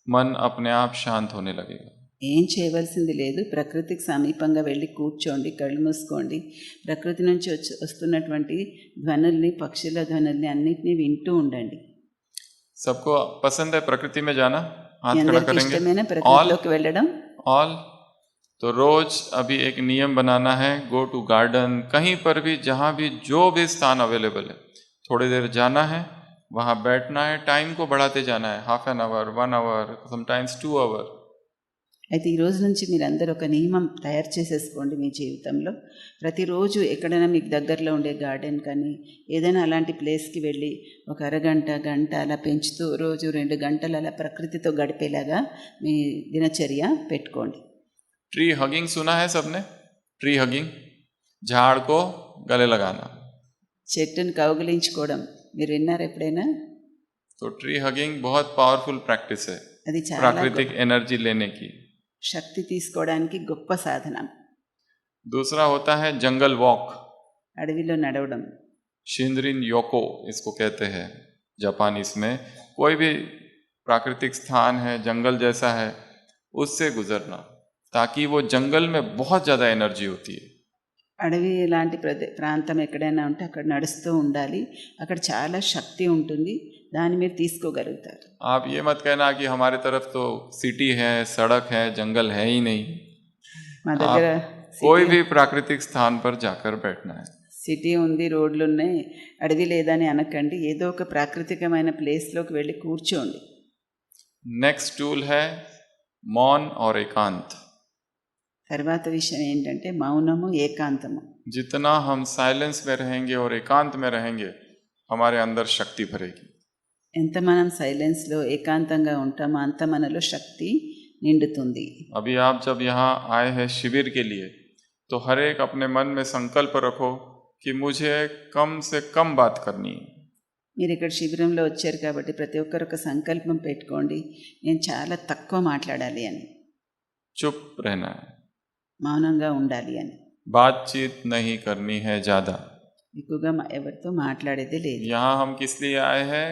मन अपने आप शांत होने लगेगा। ఏం చేయవలసింది లేదు, ప్రకృతికి సమీపంగా వెళ్ళి కూర్చోండి, కళ్ళు మూసుకోండి, ప్రకృతి నుంచి వస్తున్నటువంటి ధ్వనుల్ని, పక్షుల ధ్వనుల్ని అన్నిటినీ వింటూ ఉండండి. सबको पसंद है प्रकृति में जाना? మీ हाथ खड़ा అందరికి करेंगे ఇష్టమైన ऑल ప్రకృతిలోకి వెళ్ళడం. ऑल। तो रोज अभी एक नियम बनाना है, गो टू गार्डन, कहीं पर भी जहाँ भी जो भी स्थान अवेलेबल है थोड़ी देर जाना है, वहाँ बैठना है, टाइम को बढ़ाते जाना है, half an hour, 1 hour, sometimes 2 hour. అయితే ఈ రోజు నుంచి మీరందరూ ఒక నియమం తయారు చేసేసుకోండి మీ జీవితంలో. ప్రతిరోజు ఎక్కడైనా మీకు దగ్గరలో ఉండే గార్డెన్ కానీ ఏదైనా అలాంటి ప్లేస్కి వెళ్ళి ఒక అరగంట గంట అలా పెంచుతూ రోజు 2 గంటలు అలా ప్రకృతితో గడిపేలాగా మీ దినచర్య పెట్టుకోండి. ट्री हगिंग सुना है सबने? ट्री हगिंग, झाड़ को गले लगाना। చెట్టును కౌగిలించుకోవడం మీరు విన్నారా ఎప్పుడైనా? तो ट्री हगिंग बहुत पावरफुल प्रैक्टिस है అది చాలా प्राकृतिक एनर्जी लेने की। శక్తి తీసుకోవడానికి గొప్ప సాధనం. दूसरा होता है जंगल वॉक, అడవిలో నడవడం. शिंद्रिन योको इसको कहते हैं जापानीज में। कोई भी प्राकृतिक स्थान है, जंगल जैसा है, उससे गुजरना, ताकि वो जंगल में बहुत ज़्यादा एनर्जी होती है। అడవి లాంటి ప్రాంతం ఎక్కడైనా ఉంటే అక్కడ నడుస్తూ ఉండాలి. అక్కడ చాలా శక్తి ఉంటుంది, దాన్ని మీరు తీసుకోగలుగుతారు. आप ये मत कहना कि हमारे तरफ तो सिटी है, सड़क है, जंगल है ही नहीं। మా దగ్గర कोई भी प्राकृतिक स्थान पर जाकर बैठना है। సిటీ ఉంది, రోడ్లు ఉన్నాయి, అడవి లేదని అనకండి. ఏదో ఒక ప్రాకృతికమైన ప్లేస్లోకి వెళ్ళి కూర్చోండి. नेक्स्ट टूल है मौन और एकांत। తర్వాత విషయం ఏంటంటే మౌనము, ఏకాంతము. जितना हम साइलेंस में रहेंगे और एकांत में रहेंगे, हमारे अंदर शक्ति भरेगी। ఎంత మనం సైలెన్స్లో ఏకాంతంగా ఉంటామో అంత మనలో శక్తి నిండుతుంది. अभी आप जब यहाँ आए हैं शिविर के लिए, तो हर एक अपने मन में संकल्प रखो कि मुझे कम से कम बात करनी है। మీరు ఇక్కడ శిబిరంలో వచ్చారు కాబట్టి ప్రతి ఒక్కరు ఒక సంకల్పం పెట్టుకోండి, నేను చాలా తక్కువ మాట్లాడాలి అని, चुप रहना है, మౌనంగా ఉండాలి అని. बातचीत नहीं करनी है ज़्यादा। ఎక్కువగా ఎవరితో మాట్లాడేదే లేదు. यहाँ हम किस लिए आए हैं?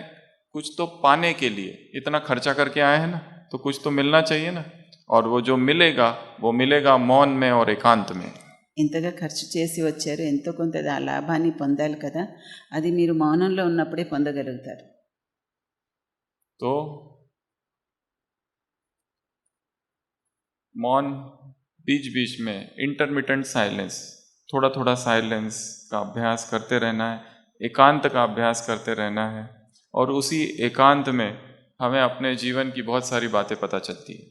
कुछ तो पाने के लिए, इतना खर्चा करके आए हैं ना, तो कुछ तो मिलना चाहिए ना। और वो जो मिलेगा वो मिलेगा मौन में और एकांत में। ఇంతగా ఖర్చు చేసి వచ్చారు, ఎంతో కొంత లాభాన్ని పొందాలి కదా, అది మీరు మౌనంలో ఉన్నప్పుడే పొందగలుగుతారు. तो मौन, बीच बीच में इंटरमिटेंट साइलेंस, थोड़ा थोड़ा साइलेंस का अभ्यास करते रहना है, एकांत का अभ्यास करते रहना है। और उसी एकांत में हमें अपने जीवन की बहुत सारी बातें पता चलती है।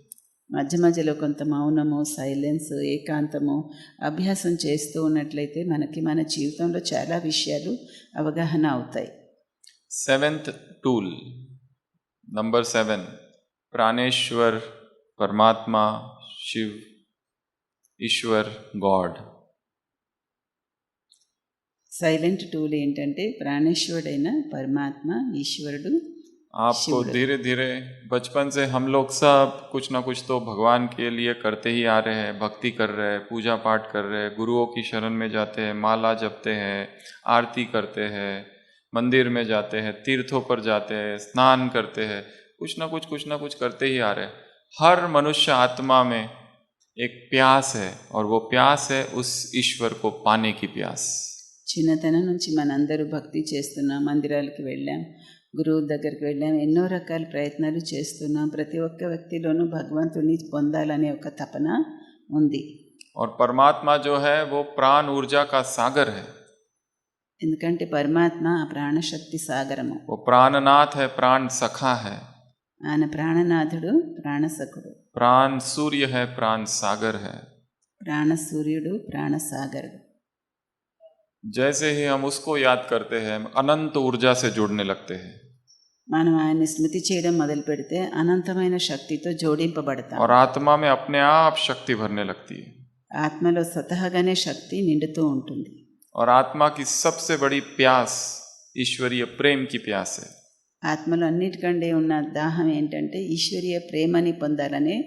మధ్య మధ్యలో కొంత మౌనము, సైలెన్స్, ఏకాంతము అభ్యాసం చేస్తూ ఉన్నట్లయితే మనకి మన జీవితంలో చాలా విషయాలు అవగాహన అవుతాయి. 7th टूल, नंबर 7, प्राणेश्वर, परमात्मा, शिव, ईश्वर, गॉड। సైలెంట్ టూల్ ఏంటంటే ప్రాణేశ్వరుడైన పరమాత్మ, ఈశ్వరుడు, आपको शिव। धीरे धीरे बचपन से हम लोग सब कुछ ना कुछ तो भगवान के लिए करते ही आ रहे हैं, भक्ति कर रहे हैं, पूजा पाठ कर रहे हैं, गुरुओं की शरण में जाते हैं, माला जपते हैं, आरती करते हैं, मंदिर में जाते हैं, तीर्थों पर जाते हैं, स्नान करते हैं, कुछ ना कुछ करते ही आ रहे हैं। हर मनुष्य आत्मा में एक प्यास है, और वो प्यास है उस ईश्वर को पाने की प्यास। చిన్నతనం నుంచి మనందరూ భక్తి చేస్తున్నాం, మందిరాలకు వెళ్ళాం, గురువు దగ్గరికి వెళ్ళాం, ఎన్నో రకాల ప్రయత్నాలు చేస్తున్నాం. ప్రతి ఒక్క వ్యక్తిలోనూ భగవంతుని పొందాలనే ఒక తపన ఉంది. और परमात्मा जो है वो प्राण ऊर्जा का सागर है, ఎందుకంటే పరమాత్మ ఆ ప్రాణశక్తి సాగరము. वो प्राणनाथ है, प्राण सखा है, ఆయన ప్రాణనాథుడు, ప్రాణసఖుడు, प्राण सूर्य है, प्राण सागर है। ప్రాణసూర్యుడు, ప్రాణసాగరుడు. जैसे ही हम उसको याद करते हैं, अनंत ऊर्जा से जुड़ने लगते हैं, మనం ఆయన్ని స్మృతి చేయడం మొదలు పెడితే అనంతమైన శక్తితో జోడింపబడతాం. और आत्मा में अपने आप शक्ति भरने लगती है। ఆత్మలో స్వతహాగానే శక్తి నిండుతూ ఉంటుంది. और आत्मा की सबसे बड़ी प्यास ईश्वरीय प्रेम की प्यास है। ఆత్మలో అన్నిటికంటే ఉన్న దాహం ఏంటంటే ఈశ్వరీయ ప్రేమని పొందాలనే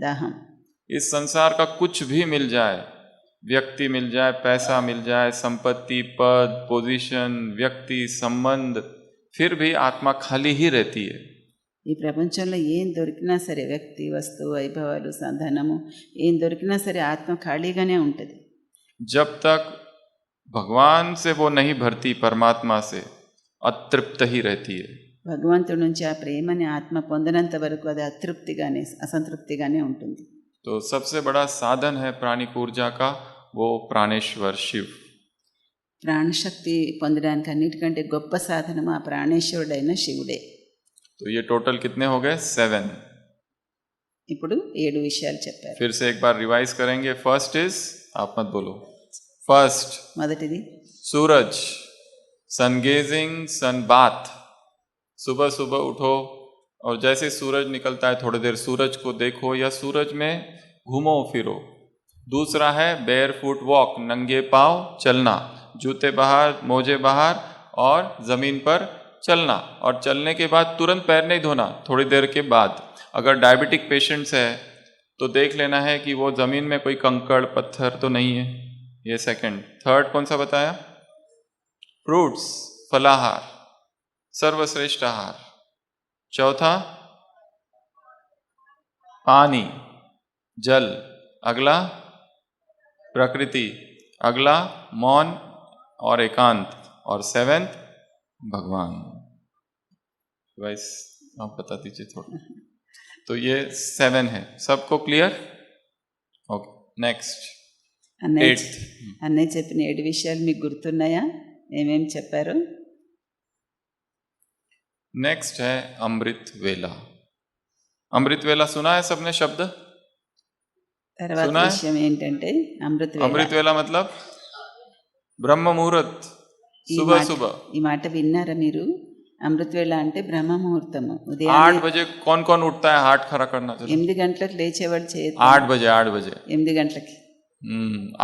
దాహం. इस संसार का कुछ भी मिल जाए, व्यक्ति मिल जाए, पैसा मिल जाए, संपत्ति, पद, पोजीशन, व्यक्ति, संबंध, फिर भी आत्मा खाली ही रहती है। ఈ ప్రపంచంలో ఏం దొరికినా సరే, వ్యక్తి, వస్తువు, వైభవాలు, ధనము ఏం దొరికినా సరే ఆత్మ ఖాళీగానే ఉంటుంది. जब तक भगवान से वो नहीं भरती, परमात्मा से, अतृप्त ही रहती है। భగవంతుడి నుంచి ఆ ప్రేమని ఆత్మ పొందినంత వరకు అది అసంతృప్తిగానే ఉంటుంది. तो सबसे बड़ा साधन है प्राणिक ऊर्जा का वो प्राणेश्वर शिव. ప్రాణశక్తి పొందడానికి అన్నిటికంటే గొప్ప సాధనం ఆ ప్రాణేశ్వరుడైన శివుడే. तो ये टोटल कितने हो गए? 7. ఇప్పుడు 7 విషయాలు చెప్పారు. फिर से एक बार रिवाइज करेंगे. फर्स्ट इज, आप मत बोलो, फर्स्ट మొదటిది सूरज, सन गेजिंग, सन बाथ. सुबह सुबह उठो और जैसे सूरज निकलता है थोड़ी देर सूरज को देखो या सूरज में घूमो फिरो. दूसरा है बेयर फुट वॉक, नंगे पांव चलना, जूते बाहर, मोजे बाहर और जमीन पर चलना. और चलने के बाद तुरंत पैर नहीं धोना, थोड़ी देर के बाद. अगर डायबिटिक पेशेंट्स है तो देख लेना है कि वो जमीन में कोई कंकड़ पत्थर तो नहीं है. ये सेकंड. थर्ड कौन सा बताया? फ्रूट्स, फलाहार, सर्वश्रेष्ठ आहार. चौथा पानी, जल. अगला प्रकृति. अगला मौन और एकांत. और 7th भगवान. वाइस आप बता दीजिए थोड़ा. तो ये 7 है. सबको क्लियर? ओके. नेक्स्ट అన్నయ్య 8th. అన్నయ్య చెప్పిన 7 విషయాలు మీకు గుర్తున్నాయా? ఏమేమి చెప్పారు? नेक्स्ट है अमृत वेला. अमृत वेला सुना है सबने शब्द? తర్వాత సునా? విషయం ఏంటంటే అమృత अमृत वेला मतलब ब्रह्म मुहूर्त, ఈ सुबह మాట- सुबह ఈ మాట విన్నారా మీరు? అమృత వేళ అంటే బ్రహ్మ ముహూర్తము. 8 ఉదయం बजे. कौन कौन उठता है? हाथ खड़ा करना चाहिए. 8 గంటలకు లేచేవాళ్ళు చేయొద్దు. 8 बजे. 8 बजे. 8 గంటలకి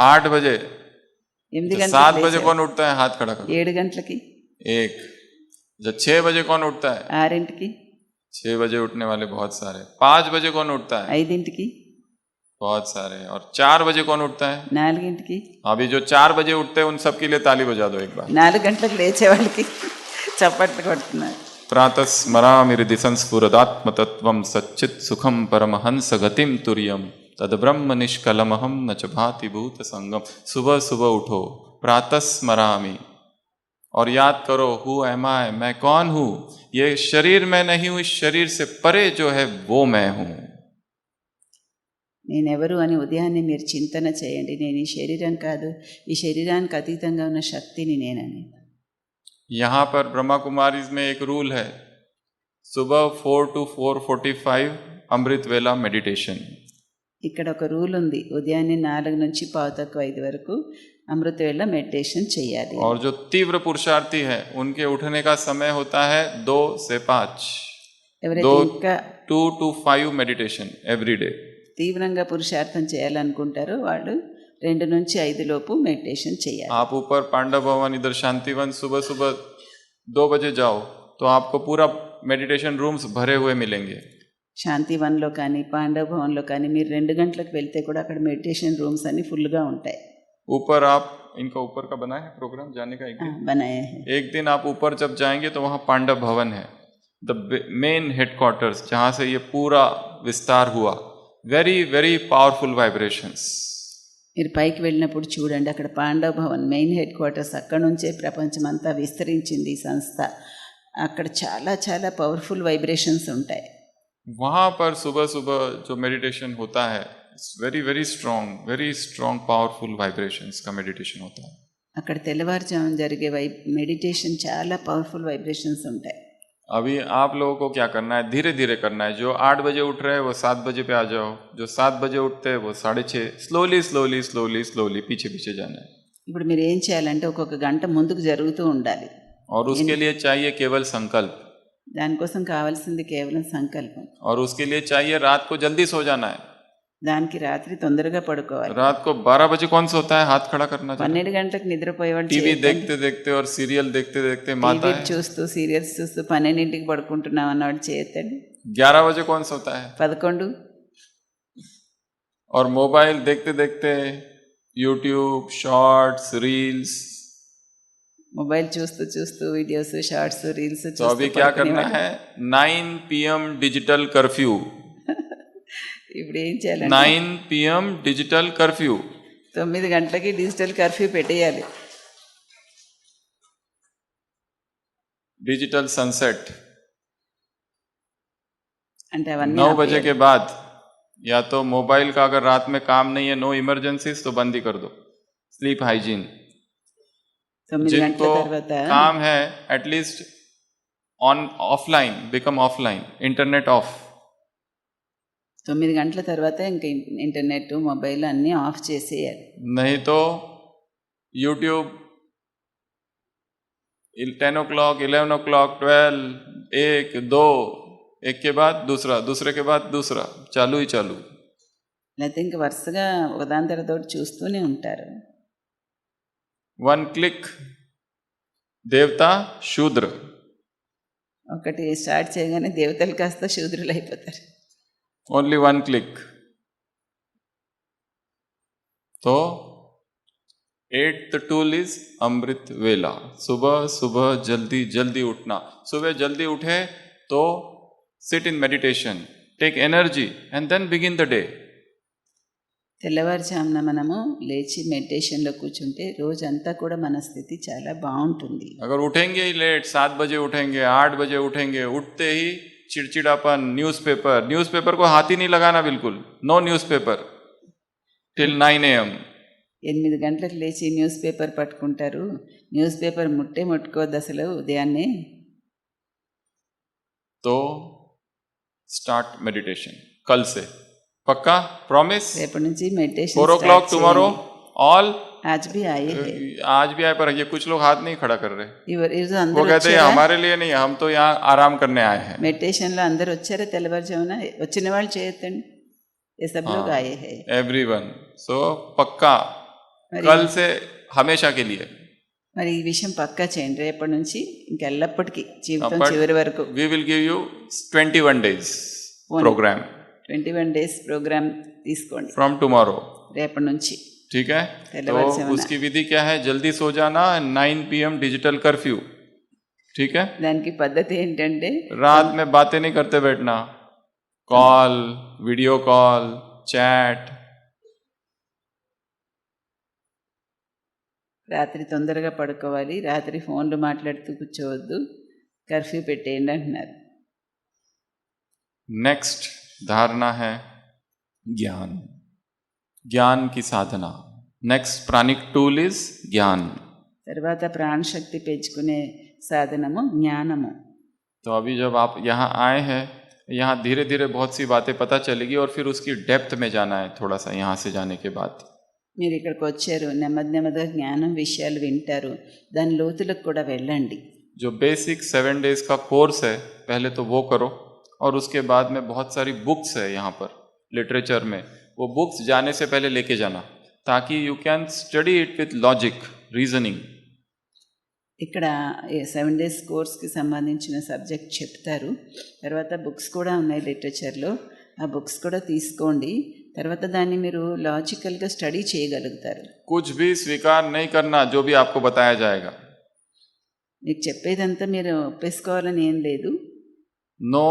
8 बजे. 8 तो 7 గంటలకు बजे లేచేవాళ్ళు. कौन उठता है? हाथ खड़ा करो. 7 గంటలకి, एक. जब 6 बजे कौन उठता है? 6ంటికి, 6 बजे उठने वाले बहुत सारे. 5 बजे कौन उठता है? 5ంటికి, बहुत सारे. और 4 बजे कौन उठता है? 4ంటికి. अभी जो 4 बजे उठते हैं उन सब के लिए ताली बजा दो एक बार. 4 గంటలకు లేచేవాళ్ళకి చప్పట్లు కొడుతున్నారు. प्रातः स्मरामिहृदि संस्फुरदात्मतत्वं सच्चित् सुखं परमहंस गतिम तुर्यम तद ब्रह्म निष्कलमहम न च भाति भूत संगम. सुबह सुबह उठो, प्रातः स्मरामि और याद करो हु एम आई, मैं कौन हूँ. ये शरीर मैं नहीं हूँ, इस शरीर से परे जो है वो मैं हूँ. నేనెవరు అని ఉదయాన్నే మీరు చింతన చేయండి. నేను ఈ శరీరం కాదు, ఈ శరీరానికి అతీతంగా ఉన్న శక్తిని నేనని. यहाँ पर ब्रह्मा कुमारीज में एक रूल है, सुबह 4 to 4:45 अमृत वेला मेडिटेशन. ఇక్కడ ఒక రూల్ ఉంది, ఉదయాన్నే 4 నుంచి 4:15 వరకు అమృత వేళ మెడిటేషన్ చేయాలి. और जो तीव्र पुरुषार्थी है उनके उठने का समय होता है 2 से 5. ఎవరైతే 2 ఇంకా to 5 मेडिटेशन एवरी डे. తీవ్రంగా పురుషార్థం చేయాలనుకుంటారో వాళ్ళు 2 నుంచి 5 లోపు మెడిటేషన్ చేయాలి. आप ऊपर पांडव भवन, इधर शांतिवन, सुबह सुबह 2 बजे जाओ तो आपको पूरा मेडिटेशन रूम्स भरे हुए मिलेंगे. శాంతివన్లో కానీ పాండవ భవన్లో కానీ మీరు 2 గంటలకు వెళ్తే కూడా అక్కడ మెడిటేషన్ రూమ్స్ అన్ని ఫుల్గా ఉంటాయి. ऊपर आप, इनका ऊपर का बना है प्रोग्राम जाने का एक दिन. బనాయే హై. एक दिन आप ऊपर जब जाएंगे तो वहाँ पांडव भवन है, द मेन हेडक्वार्टर्स, जहाँ से ये पूरा विस्तार हुआ. Very very powerful vibrations. మీరు పైకి వెళ్ళినప్పుడు చూడండి, అక్కడ పాండవ భవన్ మెయిన్ హెడ్ క్వార్టర్స్, అక్కడ నుంచే ప్రపంచం అంతా విస్తరించింది ఈ సంస్థ. అక్కడ చాలా చాలా పవర్ఫుల్ వైబ్రేషన్స్ ఉంటాయి. वहाँ पर सुबह सुबह जो मेडिटेशन होता है, very very strong powerful vibrations का मेडिटेशन होता है. అక్కడ తెల్లవారుజామున జరిగే మెడిటేషన్ చాలా పవర్ఫుల్ వైబ్రేషన్స్ ఉంటాయి. अभी आप लोगों को क्या करना है? धीरे धीरे करना है. जो 8 बजे उठ रहे हैं वो 7 बजे पे आ जाओ. जो 7 बजे उठते हैं वो 6:30. स्लोली पीछे पीछे जाना है. ఇప్పుడు మీరు ఏం చేయాలంటే ఒక్కొక్క గంట ముందుకు జరుగుతూ ఉండాలి. और उसके लिए चाहिए केवल संकल्प. దానికోసం కావాల్సింది కేవలం సంకల్పం. और उसके लिए चाहिए रात को जल्दी सो जाना है. దానికి రాత్రి తొందరగా పడుకోవాలి. रात को 12 बजे कौन सोता है? हाथ खड़ा करना चाहिए. 12 గంటలకు నిద్రపోయేవాళ్ళు टीवी देखते देखते और सीरियल देखते देखते माता టీవీ है. చూస్తూ సీరియల్స్ చూస్తూ 12ంటికి పడుకుంటున్నాం అన్నవాడు చేయొద్దండి. 11 बजे कौन सोता है? 11. और मोबाइल देखते देखते यूट्यूब शॉर्ट्स रील्स. మొబైల్ చూస్తూ చూస్తూ వీడియోస్, షార్ట్స్, రీల్స్ तो अभी क्या करना है? 9 PM डिजिटल कर्फ्यू. ఇప్పుడు ఏం చేయాలంటే 9 PM डिजिटल कर्फ्यू. 9 గంటలకి డిజిటల్ కర్ఫ్యూ పెట్టేయాలి. Digital sunset. అంటే అవన్నీ 9 बजे ఆపేయాలి. के बाद या तो मोबाइल का अगर रात में काम नहीं है, नो इमरजेंसीज, तो बंद ही कर दो. Sleep hygiene. 9 గంటల जिनको తర్వాత काम है at least on offline, become offline, internet of. 9 గంటల తర్వాత ఇంకా ఇంటర్నెట్ మొబైల్ అన్నీ ఆఫ్ చేసేయాలి. नहीं तो यूट्यूब 10 o'clock, 11 o'clock, 12, 1, 2, एक के बाद दूसरा, दूसरे के बाद दूसरा, चालू ही चालू. లేకపోతే ఇంకా వరుసగా ఒకదాని తర్వాత ఒకటి చూస్తూనే ఉంటారు. 1 click, देवता शूद्र. ఒకటి స్టార్ట్ చేయగానే దేవతలు కాస్త శూద్రులు అయిపోతారు. Only 1 click. तो 8th tool is अमृत वेला. सुबह सुबह जल्दी जल्दी उठना. सुबह जल्दी उठे तो sit in meditation, take energy and then begin the day. తెల్లవారుజామున మనము లేచి మెడిటేషన్లో కూర్చుంటే రోజంతా కూడా మన స్థితి చాలా బాగుంటుంది. अगर उठेंगे ही लेट, 7 बजे उठेंगे, 8 बजे उठेंगे, उठते ही चिड़चिड़ापन, न्यूज़पेपर को हाथ ही नहीं लगाना बिल्कुल. No newspaper till 9 AM. 8 గంటలకు లేచి న్యూస్ పేపర్ పట్టుకుంటారు. న్యూస్ పేపర్ ముట్టుకోవద్దు అసలు ఉదయాన్నే. तो स्टार्ट मेडिटेशन कल से, पक्का, प्रॉमिस. రేపటి నుంచి మెడిటేషన్ 4 o'clock tomorrow, all. आज भी आए हैं. आज भी आए, पर ये कुछ लोग हाथ नहीं खड़ा कर रहे. ఈరోజు वो అందరూ कहते हैं వచ్చారా? हमारे लिए नहीं, हम तो यहाँ आराम करने आए हैं. మెడిటేషన్లో అందరూ వచ్చారా తెల్లవారుజామున? వచ్చిన వాళ్ళు చేయొద్దండి. ये सब लोग आए हैं. एवरीवन. सो पक्का మరి कल से हमेशा के लिए. మరి ఈ విషయం పక్కా చేయండి. రేపటి నుంచి ఇంకెల్లప్పటికీ జీవితం But చివరి వరకు we will give you 21 days program 21 days programme తీసుకోండి from tomorrow. రేపటి నుంచి. ठीक है. तो తెల్లవారుజామున. उसकी विधि क्या है? जल्दी सो जाना, 9 PM डिजिटल कर्फ्यू. ठीक है. దానికి పద్ధతి ఏంటంటే रात में बातें नहीं करते बैठना. Call, video call, chat. రాత్రి తొందరగా పడుకోవాలి. రాత్రి ఫోన్లు మాట్లాడుతూ కూర్చోవద్దు. కర్ఫ్యూ పెట్టేయండి అంటున్నారు. नेक्स्ट धारणा है ज्ञान. ज्ञान की साधना. नेक्स्ट प्राणिक टूल इज ज्ञान. తర్వాత ప్రాణశక్తి పెంచుకునే సాధనము జ్ఞానము. तो अभी जब आप यहाँ आए हैं, यहाँ धीरे धीरे बहुत सी बातें पता चलेगी और फिर उसकी डेप्थ में जाना है थोड़ा सा यहाँ से जाने के बाद. మీరు ఇక్కడికి వచ్చారు, నెమ్మదిగా జ్ఞానం విషయాలు వింటారు. దాని లోతులకు కూడా వెళ్ళండి. जो बेसिक 7 days का कोर्स है, पहले तो वो करो. और उसके बाद में बहुत सारी बुक्स है यहाँ पर लिटरेचर में. वो बुक्स जाने से पहले लेके जाना, ताकि you can study it with logic, reasoning. ఇక్కడ 7 డేస్ కోర్స్కి సంబంధించిన సబ్జెక్ట్ చెప్తారు. తర్వాత బుక్స్ కూడా ఉన్నాయి లిటరేచర్లో. ఆ బుక్స్ కూడా తీసుకోండి. తర్వాత దాన్ని మీరు లాజికల్గా స్టడీ చేయగలుగుతారు. कुछ भी स्वीकार नहीं करना जो भी आपको बताया जाएगा. మీకు చెప్పేదంతా మీరు ఒప్పేసుకోవాలని ఏం లేదు. नो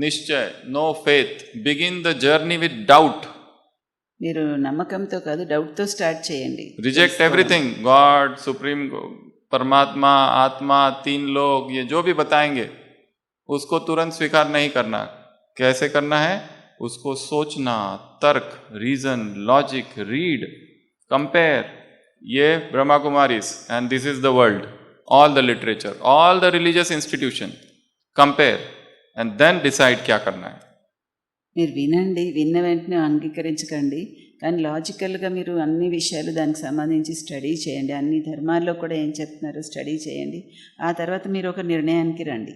निश्चय, no faith. Begin the journey with doubt. మీరు నమ్మకంతో కాదు, డౌట్తో స్టార్ట్ చేయండి. Reject everything. गॉड, सुप्रीम, परमात्मा, आत्मा, 3 लोग, ये जो भी बताएंगे उसको तुरंत स्वीकार नहीं करना. कैसे करना है? उसको सोचना, तर्क, रीजन, लॉजिक, रीड, कंपेयर. ये Brahma Kumaris and this is the world. All the literature, all the religious institution. Compare and then decide क्या करना है. మీరు వినండి, విన్న వెంటనే అంగీకరించకండి. కానీ లాజికల్గా మీరు అన్ని విషయాలు దానికి సంబంధించి స్టడీ చేయండి. అన్ని ధర్మాల్లో కూడా ఏం చెప్తున్నారో స్టడీ చేయండి. ఆ తర్వాత మీరు ఒక నిర్ణయానికి రండి.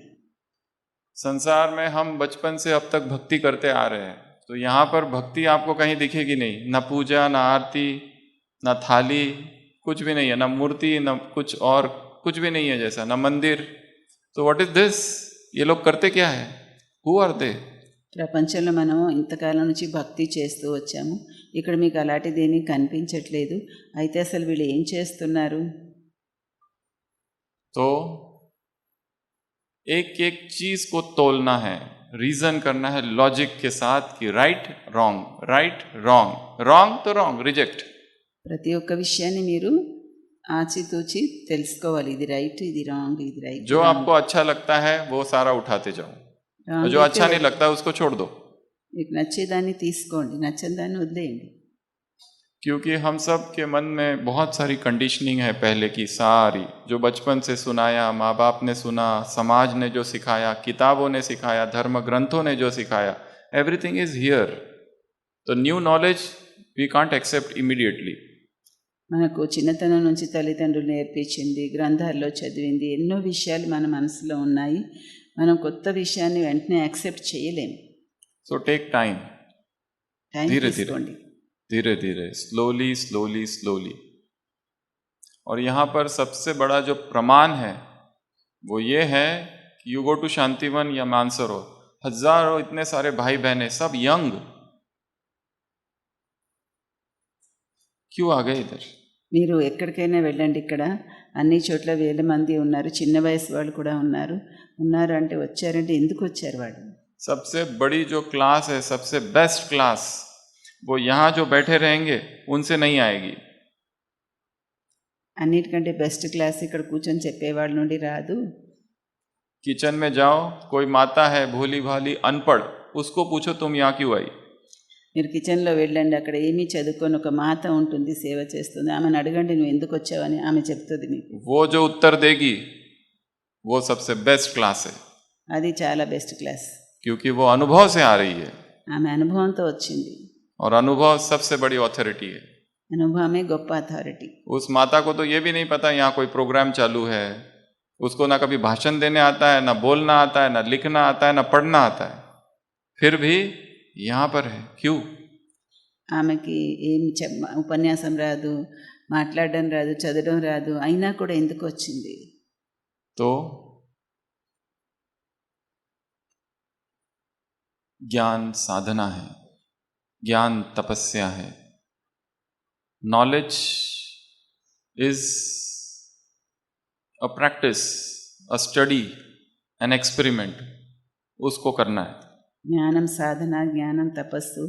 संसार में हम बचपन से अब तक भक्ति करते आ रहे हैं, तो यहाँ पर भक्ति आपको कहीं दिखेगी नहीं. न पूजा, न आरती, न थाली, कुछ भी नहीं है. न मूर्ति, न कुछ और कुछ भी नहीं है जैसा, न मंदिर. तो व्हाट इज दिस? ये लोग करते क्या है? Who are they? ప్రపంచంలో మనం ఇంతకాలం నుంచి భక్తి చేస్తూ వచ్చాము. ఇక్కడ మీకు అలాంటిది ఏమీ కనిపించట్లేదు. అయితే అసలు వీళ్ళు ఏం చేస్తున్నారు? तो एक एक चीज को तोलना है, रीजन करना है लॉजिक के साथ कि right wrong, right wrong, wrong तो रॉन्ग, रिजेक्ट. ప్రతి ఒక్క విషయాన్ని మీరు ఆచితూచి తెలుసుకోవాలి. ఇది రైట్, ఇది రాంగ్, ఇది రైట్. जो आपको अच्छा लगता है वो सारा उठाते जाओ. और जो अच्छा नहीं लगता है उसको छोड़ दो, మీకు నచ్చేదాన్ని తీసుకోండి, నచ్చని దాన్ని వదిలేయండి. क्योंकि हम सब के मन में बहुत सारी कंडीशनिंग है पहले की सारी, जो बचपन से सुनाया, माँ बाप ने सुना, समाज ने जो सिखाया, किताबों ने सिखाया, धर्म ग्रंथों ने जो सिखाया, एवरीथिंग इज हियर. तो new knowledge we can't accept immediately. మనకు చిన్నతనం నుంచి తల్లిదండ్రులు నేర్పించింది, గ్రంథాల్లో చదివింది, ఎన్నో విషయాలు మన మనసులో ఉన్నాయి. మనం కొత్త విషయాన్ని వెంటనే యాక్సెప్ట్ చేయలేము. సో టేక్ టైం, టైం धीरे తీసుకోండి. धीरे धीरे, स्लोली स्लोली स्लोली. और यहाँ पर सबसे बड़ा जो प्रमाण है वो ये है कि यू गो टू शांतिवन या मानसरोवर, हजारों इतने सारे भाई बहने सब यंग, क्यों आ गए इधर? మీరు ఎక్కడికైనా వెళ్ళండి, ఇక్కడ అన్ని చోట్ల వేల మంది ఉన్నారు, చిన్న వయసు వాళ్ళు కూడా ఉన్నారు. అంటే వచ్చారంటే ఎందుకు వచ్చారు వాళ్ళు? सबसे बड़ी जो क्लास है, सबसे बेस्ट क्लास, वो यहाँ जो बैठे रहेंगे उनसे नहीं आएगी. అన్నిటికంటే బెస్ట్ క్లాస్ ఇక్కడ కూర్చొని చెప్పేవాళ్ళ నుండి రాదు. किचन में जाओ, कोई माता है भोली भाली अनपढ़, उसको पूछो तुम यहाँ क्यों आई? మీరు కిచెన్లో వెళ్ళండి, అక్కడ ఏమీ చదువుకొని ఒక మాత ఉంటుంది, సేవ చేస్తుంది, ఆమెను అడగండి నువ్వు ఎందుకు వచ్చావని, ఆమె చెప్తుంది మీకు. वो जो उत्तर देगी वो सबसे बेस्ट क्लास है, అది చాలా బెస్ట్ క్లాస్. क्योंकि वो अनुभव से आ रही है, ఆమె అనుభవంతో వచ్చింది. और अनुभव सबसे बड़ी ऑथोरिटी है. అనుభవమే గొప్ప అథారిటీ. उस माता को तो ये भी नहीं पता यहाँ कोई प्रोग्राम चालू है, उसको ना कभी भाषण देने आता है, ना बोलना आता है, ना लिखना आता है, ना पढ़ना आता है, फिर भी यहाँ पर है. क्यों? ఆమెకి ఏం ఉపన్యాసం రాదు, మాట్లాడడం రాదు, చదవడం రాదు, అయినా కూడా ఎందుకు వచ్చింది? तो ज्ञान साधना है, ज्ञान तपस्या है. Knowledge is a practice, a study, an experiment, उसको करना है. జ్ఞానం సాధన, జ్ఞానం తపస్సు,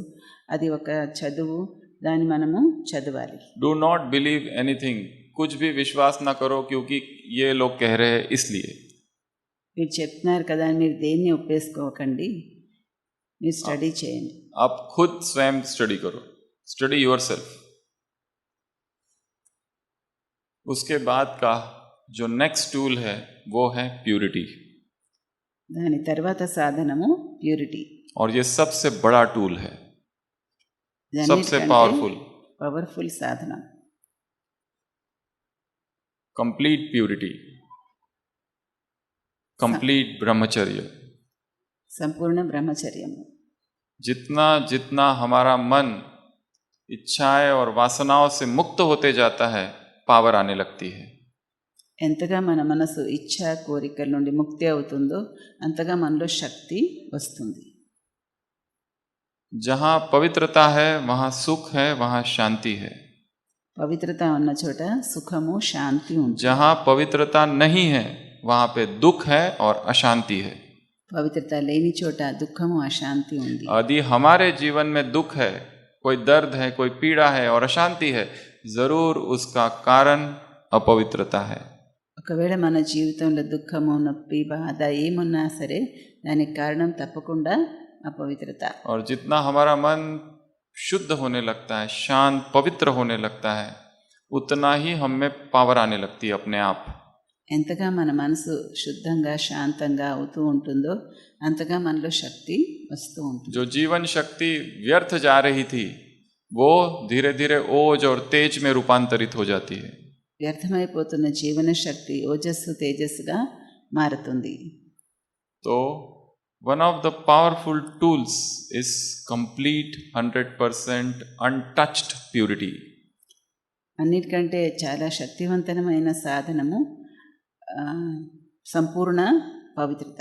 అది ఒక చదువు, దాన్ని మనము చదవాలి. डू नॉट बिलीव एनीथिंग, कुछ भी विश्वास ना करो क्योंकि ये लोग कह रहे हैं इसलिए. మీరు చెప్తున్నారు కదా అని మీరు దేన్ని ఒప్పేసుకోకండి, మీరు స్టడీ చేయండి. आप खुद स्वयं स्टडी करो, स्टडी योरसेल्फ. उसके बाद का जो नेक्स्ट टूल है वो है प्यूरिटी, దాని తర్వాత సాధనము ప్యూరిటీ. और ये सबसे बड़ा टूल है, सबसे पावरफुल, పవర్ఫుల్ సాధన. कंप्लीट प्यूरिटी, कंप्लीट ब्रह्मचर्य. సంపూర్ణ బ్రహ్మచర్యము. जितना जितना हमारा मन इच्छाएं और वासनाओं से मुक्त होते जाता है, पावर आने लगती है. ఎంతగా మన మనసు ఇచ్ఛ కోరికల నుండి ముక్తి అవుతుందో అంతగా మనలో శక్తి వస్తుంది. जहाँ पवित्रता है वहाँ सुख है, वहाँ शांति है. పవిత్రత ఉన్న చోట సుఖము శాంతి ఉంటుంది. जहाँ पवित्रता नहीं है वहाँ पे दुख है और अशांति है. పవిత్రత లేని చోట దుఃఖము అశాంతి ఉంది. यदि हमारे जीवन में दुख है, कोई दर्द है, कोई पीड़ा है और अशांति है, जरूर उसका कारण अपवित्रता है. ఒకవేళ మన జీవితంలో దుఃఖము, నొప్పి, బాధ ఏమున్నా సరే దానికి కారణం తప్పకుండా अपवित्रता. और जितना हमारा मन शुद्ध होने लगता है, शांत पवित्र होने लगता है, उतना ही हम में पावर आने लगती है अपने आप. ఎంతగా మన మనసు శుద్ధంగా శాంతంగా అవుతూ ఉంటుందో అంతగా మనలో శక్తి వస్తూ ఉంటుంది. जो जीवन शक्ति व्यर्थ जा रही थी वो धीरे धीरे ओज और तेज में रूपांतरित हो जाती है. వ్యర్థమైపోతున్న జీవన శక్తి ఓజస్సు తేజస్సుగా మారుతుంది. तो one of the powerful tools is complete 100% untouched purity. అన్నిటికంటే చాలా శక్తివంతమైన సాధనము సంపూర్ణ పవిత్రత.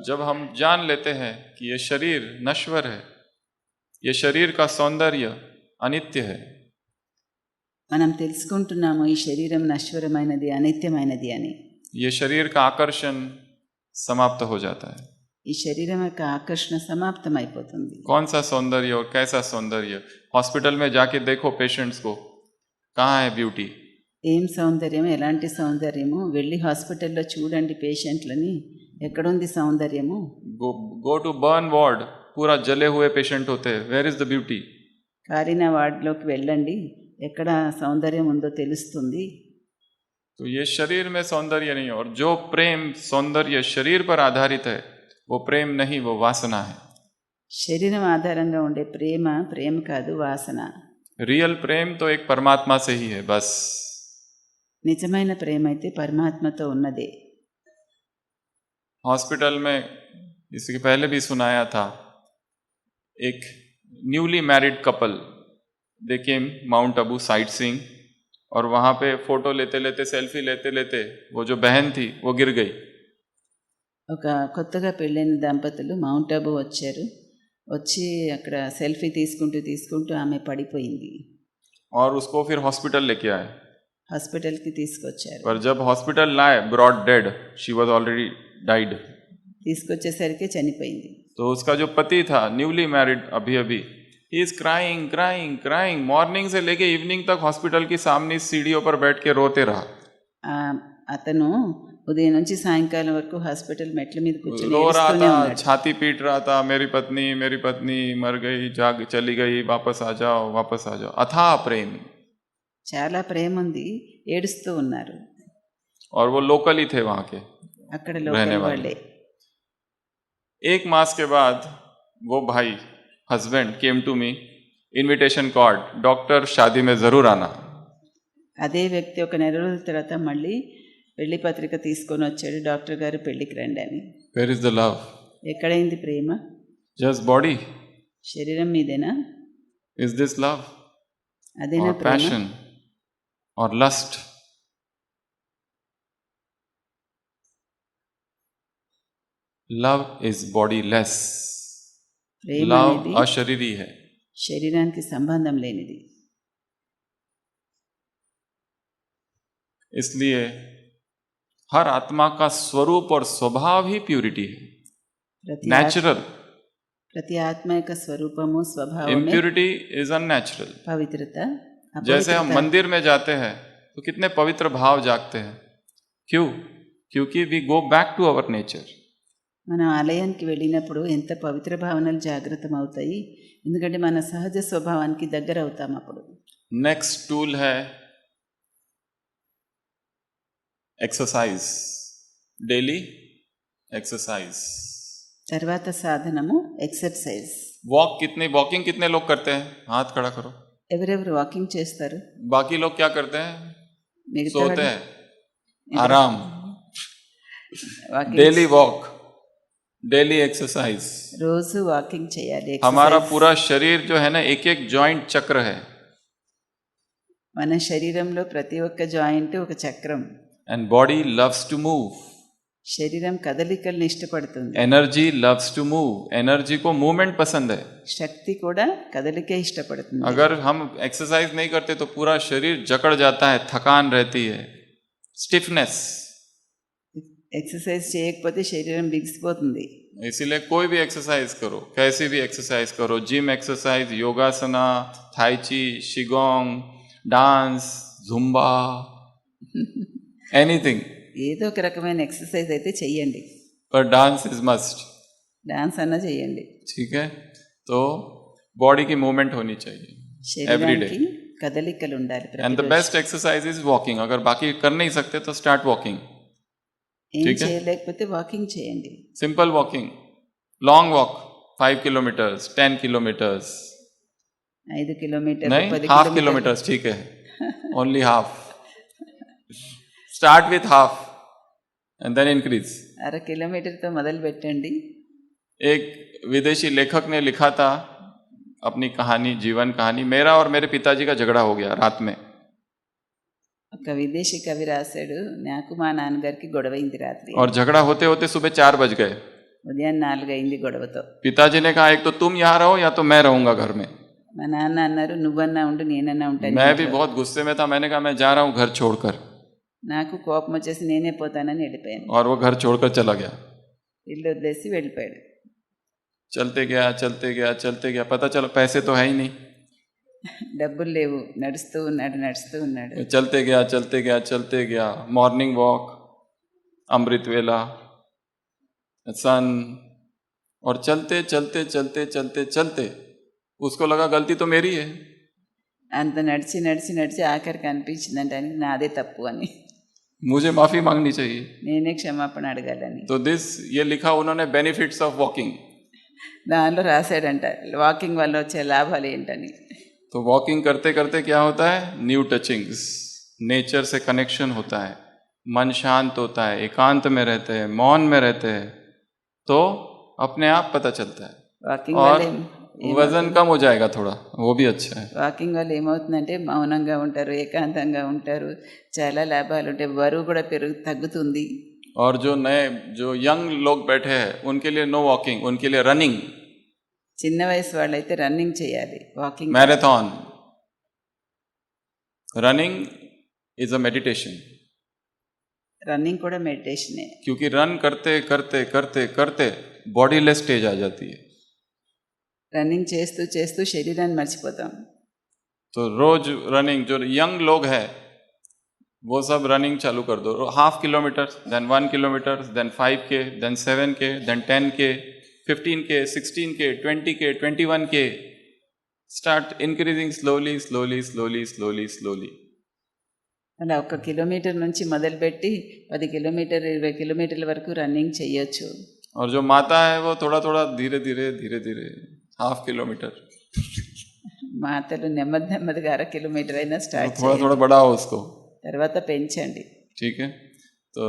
जब हम जान लेते हैं कि ये शरीर नश्वर है, ये शरीर का सौंदर्य अनित्य है, మనం తెలుసుకుంటున్నాము ఈ శరీరం నశ్వరమైనది, అనిత్యమైనది అని. ये शरीर का आकर्षण समाप्त हो जाता है. ఈ శరీరం యొక్క ఆకర్షణ సమాప్తం అయిపోతుంది. कौन सा सौंदर्य और कैसा सौंदर्य? हॉस्पिटल में जाके देखो पेशेंट्स को, कहाँ है ब्यूटी? ఏం సౌందర్యం, ఎలాంటి సౌందర్యము? వెళ్ళి హాస్పిటల్లో చూడండి పేషెంట్లని, ఎక్కడుంది సౌందర్యము? गो टू बर्न वार्ड, पूरा जले हुए पेशेंट होते हैं, वेयर इज द ब्यूटी? కారిన వార్డులోకి వెళ్ళండి, ఎక్కడ సౌందర్యం ఉందో తెలుస్తుంది. तो ये शरीर में सौंदर्य नहीं है, और जो प्रेम सौंदर्य शरीर पर आधारित है वो प्रेम नहीं, वो वासना है. శరీరం ఆధారంగా ఉండే ప్రేమ ప్రేమ కాదు, వాసన. रियल प्रेम तो एक परमात्मा से ही है बस. నిజమైన ప్రేమ అయితే పరమాత్మతో ఉన్నదే. हॉस्पिटल में इसके पहले भी सुनाया था, एक न्यूली मैरिड कपल, दे केम माउंट आबू साइट सीइंग, और वहाँ पे फोटो लेते लेते, सेल्फी लेते लेते वो जो बहन थी वो गिर गई. ఒక కొత్తగా పెళ్ళైన దంపతులు మౌంట్ ఆబూ వచ్చారు. వచ్చి అక్కడ సెల్ఫీ తీసుకుంటూ ఆమె పడిపోయింది. और उसको फिर हॉस्पिटल लेके आए. హాస్పిటల్కి తీసుకొచ్చారు. पर जब हॉस्पिटल लाए, brought dead, she was already died. తీసుకొచ్చేసరికి చనిపోయింది. तो उसका जो पति था, न्यूली मैरिड, अभी अभी, he is crying crying crying, morning से लेके इवनिंग तक हॉस्पिटल की सामने सीढ़ियों पर बैठ के रोते रहा. అతను ఉదయం నుంచి సాయంకాలం వరకు హాస్పిటల్ మెట్ల మీద కూర్చొని रो रहा ఏడుస్తూనే था, ఉన్నాడు. छाती पीट रहा था, मेरी पत्नी मर गई, जाग चली गई, वापस आ जाओ. अथाह प्रेम. చాలా प्रेम ఉంది, ఏడుస్తూ ఉన్నారు. और वो लोकल ही थे वहां के, అక్కడ रहने లోకల్ वाले. వాళ్ళే. 1 मास के बाद वो भाई, husband, came to me, invitation card, doctor शादी में जरूर आना. అదే వ్యక్తి ఒక నెల రోజుల తర్వాత మళ్ళీ పెళ్లి పత్రిక తీసుకొని వచ్చాడు, డాక్టర్ గారు పెళ్లికి రండి అని. Where is the love? ఎక్కడైంది ప్రేమ? Just body? శరీరం మీదేనా? Is this love? అదేనా और ప్రేమ? पैशन और लस्ट? Love is bodiless. ప్రేమ लव అనేది अशरीरी है. శరీరానికి సంబంధం లేనిది. इसलिए हर आत्मा का स्वरूप और स्वभाव ही प्यूरिटी है, ప్రతి नेचुरल. ప్రతి ఆత్మ యొక్క స్వరూపము స్వభావమే इम्प्यूरिटी इज अननेचुरल. పవిత్రత. जैसे हम అపవిత్రత मंदिर में जाते हैं तो कितने पवित्र भाव जागते हैं. क्यों? क्योंकि we go back to our nature. మనం ఆలయానికి వెళ్ళినప్పుడు ఎంత పవిత్ర భావనలు జాగృతం అవుతాయి, ఎందుకంటే మన సహజ స్వభావానికి దగ్గర అవుతాం అప్పుడు. नेक्स्ट टूल है एक्सरसाइज, डेली एक्सरसाइज. తర్వాత సాధనము ఎక్సర్సైజ్. वॉकिंग कितने लोग करते हैं? हाथ खड़ा करो. ఎవరెవరు వాకింగ్ చేస్తారు? बाकी लोग क्या करते हैं? మిగతా सोते వాళ్ళు हैं, आराम. Walking daily walk, daily exercise. రోజు వాకింగ్ చేయాలి. हमारा exercise. पूरा शरीर जो है ना, एक एक जॉइंट चक्र है. మన శరీరంలో ప్రతి ఒక్క జాయింట్ ఒక చక్రం. And body loves to move. శరీరం కదలికల్ని ఇష్టపడుతుంది. Energy loves to move. Energy को मूवमेंट पसंद है. శక్తి కూడా కదలికే ఇష్టపడుతుంది. अगर हम एक्सरसाइज नहीं करते तो पूरा शरीर जकड़ जाता है, थकान रहती है, स्टिफनेस. ఎక్సర్సైజ్ చేయకపోతే శరీరం బిగిసిపోతుంది. इसीलिए कोई भी एक्सरसाइज करो, कैसी भी एक्सरसाइज करो, जिम एक्सरसाइज, योगासना, थाई ची, शिगोंग, डांस, जुम्बा, एनीथिंग, ఏదో ఒక రకమైన ఎక్సర్సైజ్ అయితే చెయ్యండి. पर डांस इज मस्ट. డాన్స్ అన్నా చెయ్యండి. ठीक है? तो बॉडी की मूवमेंट होनी चाहिए एवरी डे. శరీరానికి కదలికలు ఉండాలి एंड द ప్రతిరోజు. Best exercise is walking. अगर बाकी कर नहीं सकते तो स्टार्ट वॉकिंग. ఏం ठीक है? చేయలేకపోతే వాకింగ్ చేయండి. Simple walking, long walk, 5 kilometres, 10 kilometres, 5 కిలోమీటర్లు, नहीं 10 हाफ కిలోమీటర్లు. किलोमीटर्स, ठीक है, only half. Start with half and then increase. 1/2 కిలోమీటర్తో మొదలు పెట్టండి. एक विदेशी लेखक ने लिखा था अपनी कहानी, जीवन कहानी, मेरा और मेरे पिताजी का झगड़ा हो गया रात में. ఒక విదేశీ కవి రాశాడు, నాకు మా నాన్నగారికి గొడవైంది రాత్రి. और झगड़ा होते होते सुबह 4 बज गए. ఉదయం 4 అయింది గొడవతో. पिताजी ने कहा, एक तो तुम यहाँ रहो या तो मैं रहूंगा घर में. మా నాన్న అన్నారు, నువ్వన్నా ఉండు నేనన్నా ఉంటాను. मैं भी बहुत गुस्से में था. मैंने कहा मैं जा रहा हूँ घर छोड़कर. నాకు కోపం వచ్చేసి నేనే పోతానని వెళ్ళిపోయాను. और वो घर छोड़कर चला गया. ఇల్లు వదిలేసి వెళ్ళిపోయాడు. चलते गया, पता चला पैसे तो है ही नहीं. డబ్బులు లేవు, నడుస్తూ ఉన్నాడు. चलते गया मॉर्निंग वॉक, अमृत वेला, सन, और चलते उसको लगा गलती तो मेरी है, అంత నడిచి ఆఖరికి అనిపించిందంటే ఆయనకి నాదే తప్పు అని, मुझे माफी मांगनी चाहिए. నేనే క్షమాపణ అడగాలని. तो ये लिखा उन्होंने बेनिफिट्स ऑफ वॉकिंग. దానిలో రాశాడంట వాకింగ్ వల్ల వచ్చే లాభాలు ఏంటని. तो वॉकिंग करते करते क्या होता है, न्यू टचिंग्स, नेचर से कनेक्शन होता है, मन शांत होता है, एकांत में रहते हैं, मौन में रहते हैं, तो अपने आप पता चलता है. వాకింగ్ और వల్ల वजन कम हो जाएगा थोड़ा, वो भी अच्छा है. వాకింగ్ వల్ల ఏమవుతుందంటే మౌనంగా ఉంటారు, ఏకాంతంగా ఉంటారు, చాలా లాభాలు ఉంటాయి, బరువు కూడా తగ్గుతుంది. और जो यंग लोग बैठे हैं उनके लिए नो वॉकिंग, उनके लिए रनिंग, చిన్న వయసు వాళ్ళైతే రన్నింగ్ చేయాలి, walking. Marathon. Running is a meditation, running కూడా మెడిటేషనే. क्योंकि रन करते करते करते करते बॉडीलेस स्टेज आ जाती है. రన్నింగ్ చేస్తూ శరీరాన్ని మర్చిపోతాం. तो रोज रनिंग, जो यंग लोग हैं वो सब रनिंग चालू कर दो, 1/2 kilometre, then 1 kilometre, then 5K, then 7K, then 10K, 15K, 16K, 20K, 21K. Start increasing slowly. అలా 1 కిలోమీటర్ నుంచి మొదలుపెట్టి 10 కిలోమీటర్ 20 కిలోమీటర్ల వరకు రన్నింగ్ చేయొచ్చు. और जो माता है वो थोड़ा धीरे 1/2 किलोमीटर, మాతలు నెమ్మదిగా 1/2 కిలోమీటర్ అయినా స్టార్ట్ थोड़ा बढ़ाओ उसको, తర్వాత పెంచండి. ठीक है. तो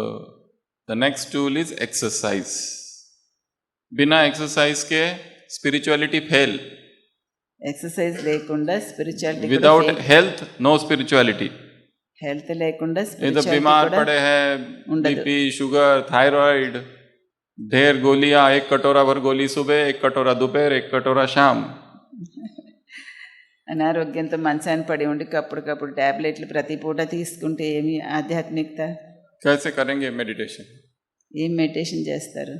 the next tool is exercise. बिना एक्सरसाइज के स्पिरिचुअलिटी फेल. ఎక్సర్సైజ్ లేకుండా spirituality, without health no spirituality. Health లేకుండా ये तो స్పిరిచువాలిటీ बीमार కూడా पड़े हैं, ఉండదు. बीपी, शुगर, थायराइड, ढेर गोलियां, 1 कटोरा भर गोली सुबह, 1 कटोरा दोपहर, 1 कटोरा शाम. అనారోగ్యంతో మంచాన్ని పడి ఉండి అప్పటికప్పుడు టాబ్లెట్లు ప్రతి పూట తీసుకుంటే ఏమి ఆధ్యాత్మికత? कैसे करेंगे मेडिटेशन? ఏం మెడిటేషన్ చేస్తారు?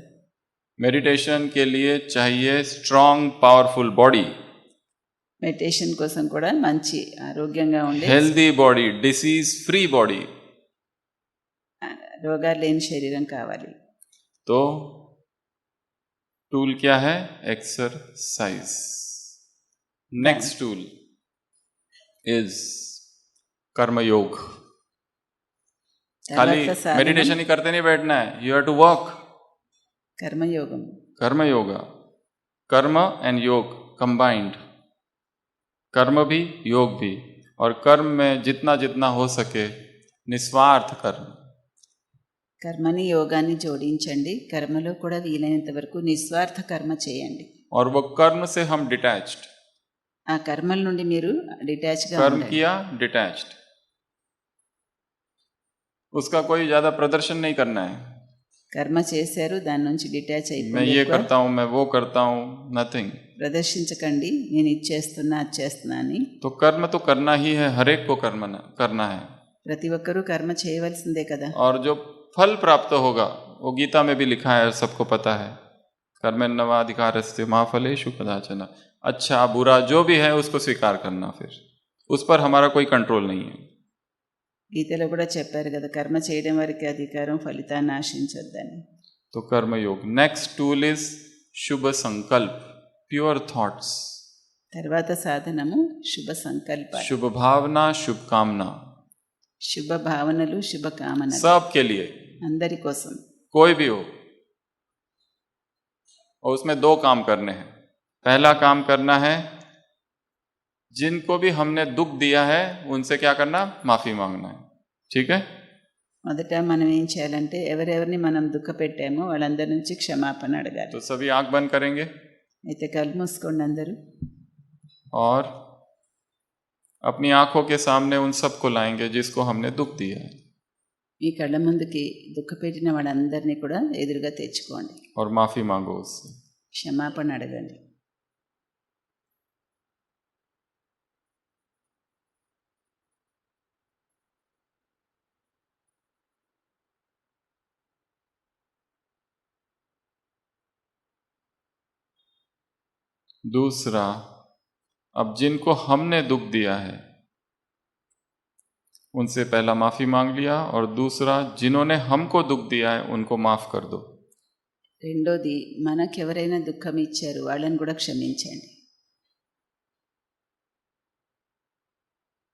मेडिटेशन के लिए चाहिए स्ट्रांग पावरफुल बॉडी, మెడిటేషన్ కోసం కూడా మంచి ఆరోగ్యంగా ఉండే, healthy body, disease free body. రోగాలు లేని శరీరం కావాలి. तो टूल क्या है? एक्सरसाइज. नेक्स्ट टूल इज कर्मयोग. खाली తర్వాత సాధన मेडिटेशन ही करते नहीं बैठना है, यू हैव टू वर्क. కర్మయోగం. कर्म योगा, कर्म एंड योग कंबाइंड. कर्म भी योग भी, और कर्म में जितना हो सके निस्वार्थ कर्म. కర్మని యోగాన్ని జోడించండి, కర్మలో కూడా వీలైనంత వరకు నిస్వార్థ కర్మ చేయండి. और वो कर्म से हम डिटैच्ड. ఆ కర్మల నుండి మీరు డిటాచ్గా कर्म ఉండండి. किया डिटैच्ड, उसका कोई ज्यादा प्रदर्शन नहीं करना है. కర్మ చేశారు, దాని నుంచి డిటాచ్ मैं అయిపోయి ये ఎక్కువ करता हूँ, मैं वो करता हूँ, नथिंग. ప్రదర్శించకండి, నేను ఇది చేస్తున్నా అది చేస్తున్నా అని. तो कर्म तो करना ही है, हर एक को करना है. ప్రతి ఒక్కరూ కర్మ చేయవలసిందే కదా. और जो फल प्राप्त होगा वो गीता में भी लिखा है, सबको पता है. कर्मण्यवाधिकारस्ते मा फलेषु कदाचन. अच्छा बुरा जो भी है उसको स्वीकार करना, फिर उस पर हमारा कोई कंट्रोल नहीं है. గీతలో కూడా చెప్పారు కదా, కర్మ చేయడం వరకే అధికారం, ఫలితాన్ని ఆశించొద్దని. तो कर्म योग. नेक्स्ट टूल इज शुभ संकल्प, प्योर थॉट्स. తర్వాత సాధనము శుభ సంకల్పాలు, शुभ भावना, शुभ कामना, శుభ భావనలు, శుభ కామనలు, सबके लिए, అందరి కోసం. कोई भी हो. और उसमें 2 काम करने हैं. पहला काम करना है, जिनको भी हमने दुख दिया है उनसे क्या करना? माफी मांगना है. ठीक है. మొదట మనం ఏం చేయాలంటే ఎవరెవరిని మనం దుఃఖ పెట్టామో వాళ్ళందరి నుంచి క్షమాపణ అడగాలి. तो सभी आंख बंद करेंगे అయితే కళ్ళు మూసుకోండి అందరూ. और अपनी आंखों के सामने उन सबको लाएंगे जिसको हमने दुख दिया है, మీ కళ్ళ ముందుకి దుఃఖ పెట్టిన వాళ్ళందరినీ కూడా ఎదురుగా తెచ్చుకోండి. और माफी मांगो उससे. క్షమాపణ అడగండి. दूसरा, अब जिनको हमने दुख दिया है उनसे पहला माफी मांग लिया, और दूसरा जिन्होंने हमको दुख दिया है उनको माफ कर दो. రెండోది మనకెవరైనా దుఃఖం ఇచ్చారు వాళ్ళని కూడా క్షమించండి.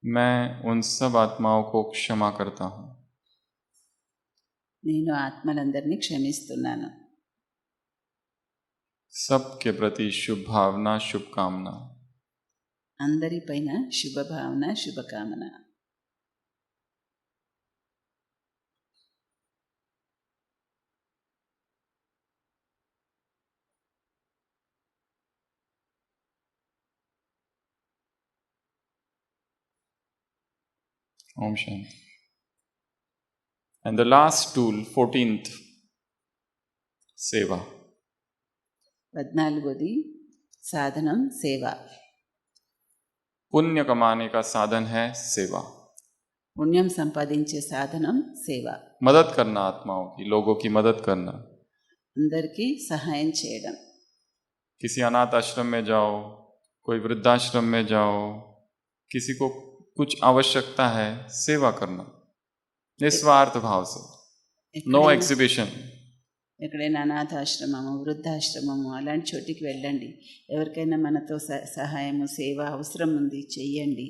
मैं उन सब आत्माओं को क्षमा करता हूँ. నేను ఆత్మలందరినీ క్షమిస్తున్నాను. सबके प्रति शुभ भावना, शुभकामना. అందరిపైన శుభభావన, శుభకామన. Om Shanti. And the last tool, 14th, Seva. 14ది సాధనం సేవ. पुण्य कमाने का साधन है सेवा. పుణ్యం సంపాదించే సాధనం సేవ. मदद करना आत्माओं की, लोगों की मदद करना. అందరికీ సహాయం చేయడం. किसी अनाथ आश्रम में जाओ, कोई वृद्धाश्रम में जाओ, किसी को कुछ आवश्यकता है, सेवा करना निस्वार्थ भाव से. No exhibition. ఎక్కడైనా అనాథాశ్రమము, వృద్ధాశ్రమము అలాంటి చోటికి వెళ్ళండి. ఎవరికైనా మనతో సహాయము, సేవ అవసరం ఉంది, చెయ్యండి.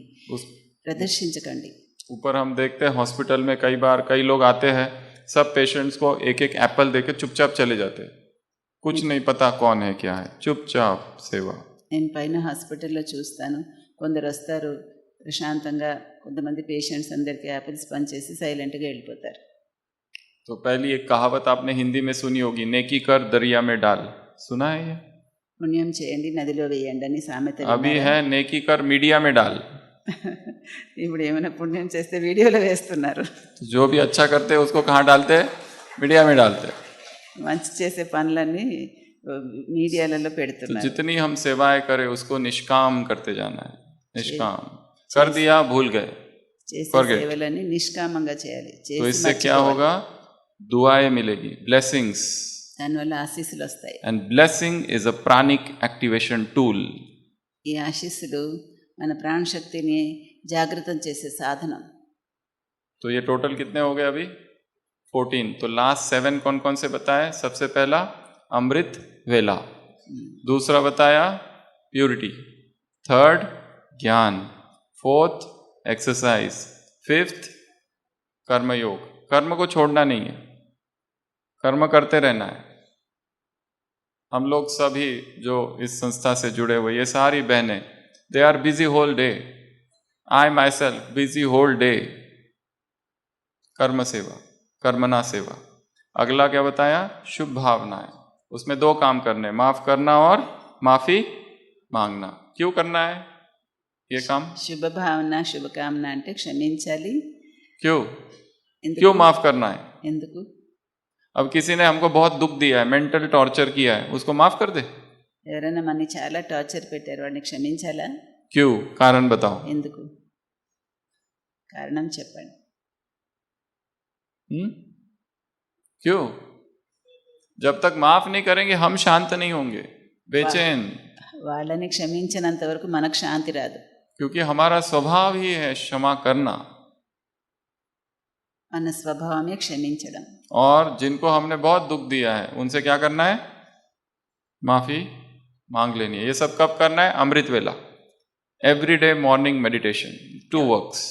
ప్రదర్శించకండి. ऊपर हम देखते हैं हॉस्पिटल में कई बार कई लोग आते हैं, सब पेशेंट्स को एक एक एप्पल देके चुपचाप चले जाते हैं. कुछ नहीं पता कौन है क्या है, चुपचाप सेवा. నేను పైన హాస్పిటల్లో చూస్తాను, కొందరు వస్తారు ప్రశాంతంగా, కొంతమంది పేషెంట్స్ అందరికీ యాపిల్స్ పనిచేసి సైలెంట్గా వెళ్ళిపోతారు. तो पहली एक कहावत आपने हिंदी में सुनी होगी, नेकी कर दरिया में डाल. सुना है ये? పుణ్యం చేయండి నదిలో వేయండి అని సామెత. अभी है नेकी कर मीडिया में डाल. ఇప్పుడు ఏమైనా పుణ్యం చేస్తే వీడియోలో వేస్తున్నారు. जो भी अच्छा करते हैं उसको कहाँ डालते हैं? मीडिया में डालते हैं. మంచి చేసే పనులన్నీ మీడియాలలో तो పెడుతున్నారు. जितनी हम सेवाएं करें उसको निष्काम करते जाना है. निष्काम कर दिया, भूल गए. చేసే Forget. సేవలన్నీ నిష్కామంగా చేయాలి. तो इससे क्या होगा? दुआएं मिलेगी, ब्लेसिंग्स. దానివల్ల ఆశీస్సులు వస్తాయి. And blessing is a pranic activation tool. ఈ ఆశీస్సులు మన ప్రాణశక్తిని జాగృతం చేసే సాధనం. तो ये टोटल कितने हो गए अभी? 14. तो लास्ट 7 कौन कौन से बताए? सबसे पहला अमृत वेला, दूसरा बताया प्यूरिटी, थर्ड ज्ञान, फोर्थ एक्सरसाइज, फिफ्थ कर्मयोग. कर्म को छोड़ना नहीं है, कर्म करते रहना है. हम लोग सभी जो इस संस्था से जुड़े हुए, ये सारी बहनें, they are busy whole day. I myself busy whole day. कर्म सेवा, कर्मना सेवा. अगला क्या बताया? शुभ भावनाएं. उसमें 2 काम करने, माफ करना और माफी मांगना. क्यों करना है ये काम? శుభభావన, శుభకామన అంటే క్షమించాలి. क्यों ఎందుకు? क्यों माफ करना है? ఎందుకు? अब किसी ने हमको बहुत दुख दिया है, मेंटल टॉर्चर किया है, उसको माफ कर दे. ఎవరైనా మనని చాలా టార్చర్ పెట్టారు, వాడిని క్షమించాలా? क्यों? कारण बताओ. ఎందుకు? కారణం చెప్పండి. क्यों? जब तक माफ नहीं करेंगे हम शांत नहीं होंगे, बेचैन. వాళ్ళని క్షమించినంత వరకు మనకు శాంతి రాదు. क्योंकि हमारा स्वभाव ही है क्षमा करना. మన స్వభావమే క్షమించడం. और जिनको हमने बहुत दुख दिया है उनसे क्या करना है? माफी मांग लेनी है. ये सब कब करना है? अमृत वेला, एवरीडे मॉर्निंग मेडिटेशन, 2 वर्क्स.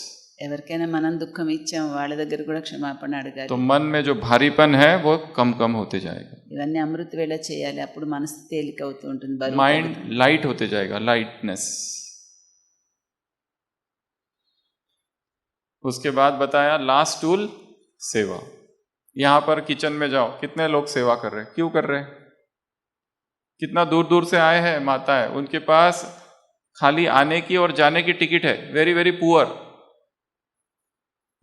ఎవరికైనా మనం దుఃఖం ఇచ్చాం, వాళ్ళ దగ్గర కూడా క్షమాపణ అడగాలి. तो मन में जो भारीपन है वो कम कम होते जाएगा. ఇవన్నీ అమృత వేళ చేయాలి. అప్పుడు మనసు తేలిక అవుతూ ఉంటుంది, బరువు माइंड తగ్గుతుంది. लाइट होते जाएगा, लाइटनेस. उसके बाद बताया लास्ट टूल सेवा. यहाँ पर किचन में जाओ, कितने लोग सेवा कर रहे हैं? क्यों कर रहे हैं? कितना दूर दूर से आए हैं माता है, उनके पास खाली आने की और जाने की टिकट है, वेरी वेरी पुअर.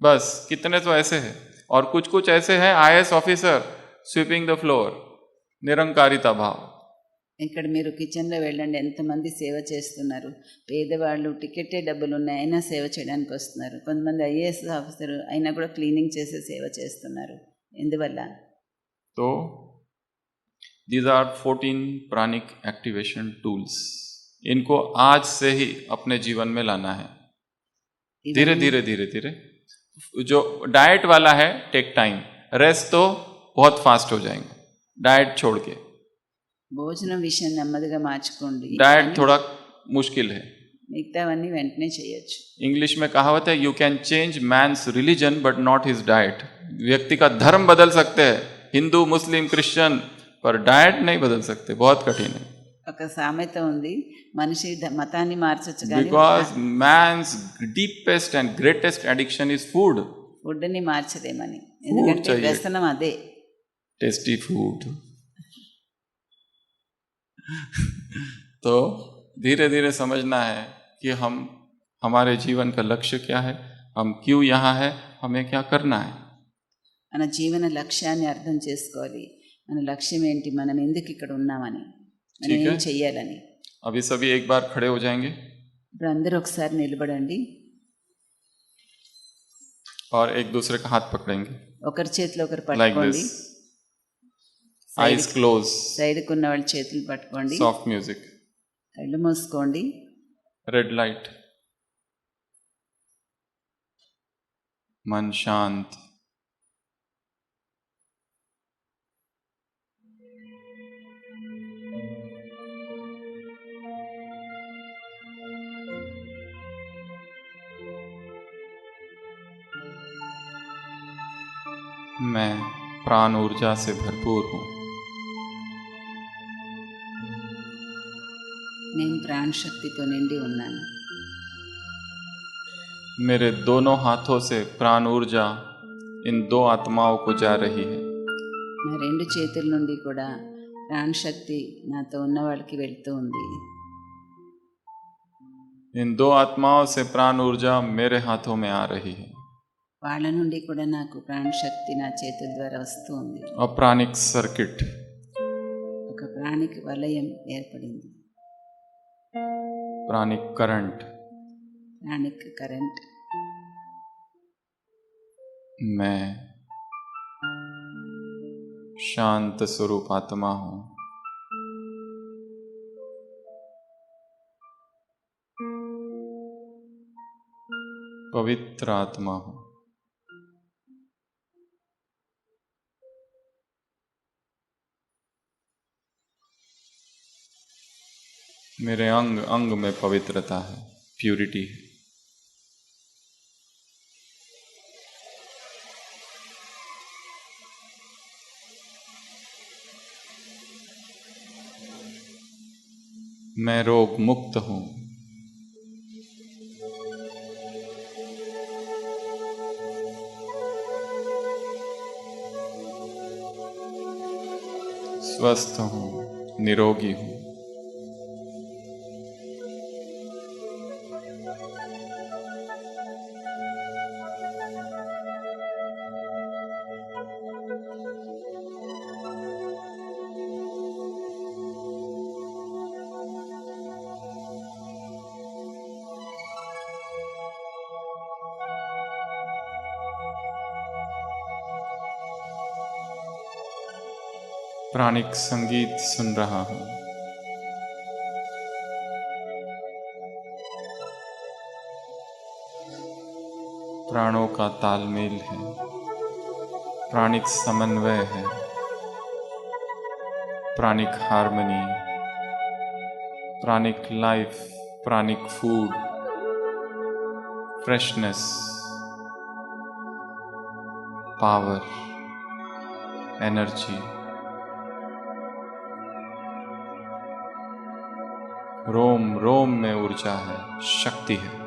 बस कितने तो ऐसे हैं. और कुछ कुछ ऐसे हैं IAS officer, sweeping the floor, निरंकारिता भाव. ఇక్కడ మీరు కిచెన్లో వెళ్ళండి, ఎంతమంది సేవ చేస్తున్నారు. పేదవాళ్ళు, టికెటే డబ్బులు ఉన్నాయి అయినా సేవ చేయడానికి వస్తున్నారు. కొంతమంది IAS ఆఫీసర్ అయినా కూడా క్లీనింగ్ చేసే సేవ చేస్తున్నారు. ఎందువల్ల? तो these are 14 pranic activation tools. इनको आज से ही अपने जीवन में लाना है। धीरे धीरे धीरे धीरे। जो डाइट वाला है टेक टाइम, रेस्ट तो बहुत फास्ट हो जाएंगे डाइट छोड़ के। భోజనం విషయం నెమ్మదిగా మార్చుకోండి, डाइट थोड़ा मुश्किल है। మిగతావన్నీ వెంటనే చేయొచ్చు. इंग्लिश में कहावत है, you can change man's religion but not his diet. व्यक्ति का धर्म बदल सकते हैं, हिंदू मुस्लिम क्रिश्चियन, पर डाइट नहीं बदल सकते, बहुत कठिन है। ఒక సామెత ఉంది, మనిషి మతాన్ని మార్చొచ్చు కానీ because man's deepest and greatest addiction is food. ఫుడ్ని మార్చలేమని, ఎందుకంటే चाहिए. వ్యసనం అదే. Tasty food. तो धीरे धीरे समझना है कि हम, हमारे जीवन का लक्ष्य क्या है, हम क्यों यहाँ है, हमें क्या करना है। మన జీవన లక్ష్యాన్ని అర్థం చేసుకోవాలి. మన లక్ష్యం ఏంటి, మనం ఎందుకు ఇక్కడ ఉన్నామని, మనం ठीक ఏం है। చెయ్యాలని. अभी सभी एक बार खड़े हो जाएंगे ఇప్పుడు అందరూ ఒకసారి నిలబడండి, और एक दूसरे का हाथ पकड़ेंगे ఒకరి చేతిలో ఒకరు लाइक పట్టుకోండి. दिस, आईज क्लोज, సైడ్కి ఉన్న వాళ్ళ చేతులు పట్టుకోండి, सॉफ्ट म्यूजिक, కళ్ళు మూసుకోండి. रेड लाइट, मन शांत। मैं प्राण ऊर्जा से भरपूर हूँ। నేను ప్రాణ శక్తితో నిండి ఉన్నాను. मेरे दोनों हाथों से प्राण ऊर्जा इन दो आत्माओं को जा रही है। నా రెండు చేతుల నుండి కూడా ప్రాణ శక్తి నాతో ఉన్న వాళ్ళకి వెళ్తూ ఉంది. इन दो आत्माओं से प्राण ऊर्जा मेरे हाथों में आ रही है। వాళ్ళ నుండి కూడా నాకు ప్రాణ శక్తి నా చేతుల ద్వారా వస్తూ ఉంది. और प्राणिक सर्किट, ఒక ప్రాణిక వలయం ఏర్పడింది, प्राणिक करंट। ప్రాణిక కరెంట్. मैं शांत स्वरूप आत्मा हूँ। पवित्र आत्मा हूँ। मेरे अंग अंग में पवित्रता है, प्यूरिटी है। मैं रोग मुक्त हूँ। स्वस्थ हूँ, निरोगी हूँ। प्राणिक संगीत सुन रहा हूं। प्राणों का तालमेल है, प्राणिक समन्वय है, प्राणिक हार्मनी, प्राणिक लाइफ, प्राणिक फूड, फ्रेशनेस, पावर, एनर्जी। रोम रोम में ऊर्जा है, शक्ति है।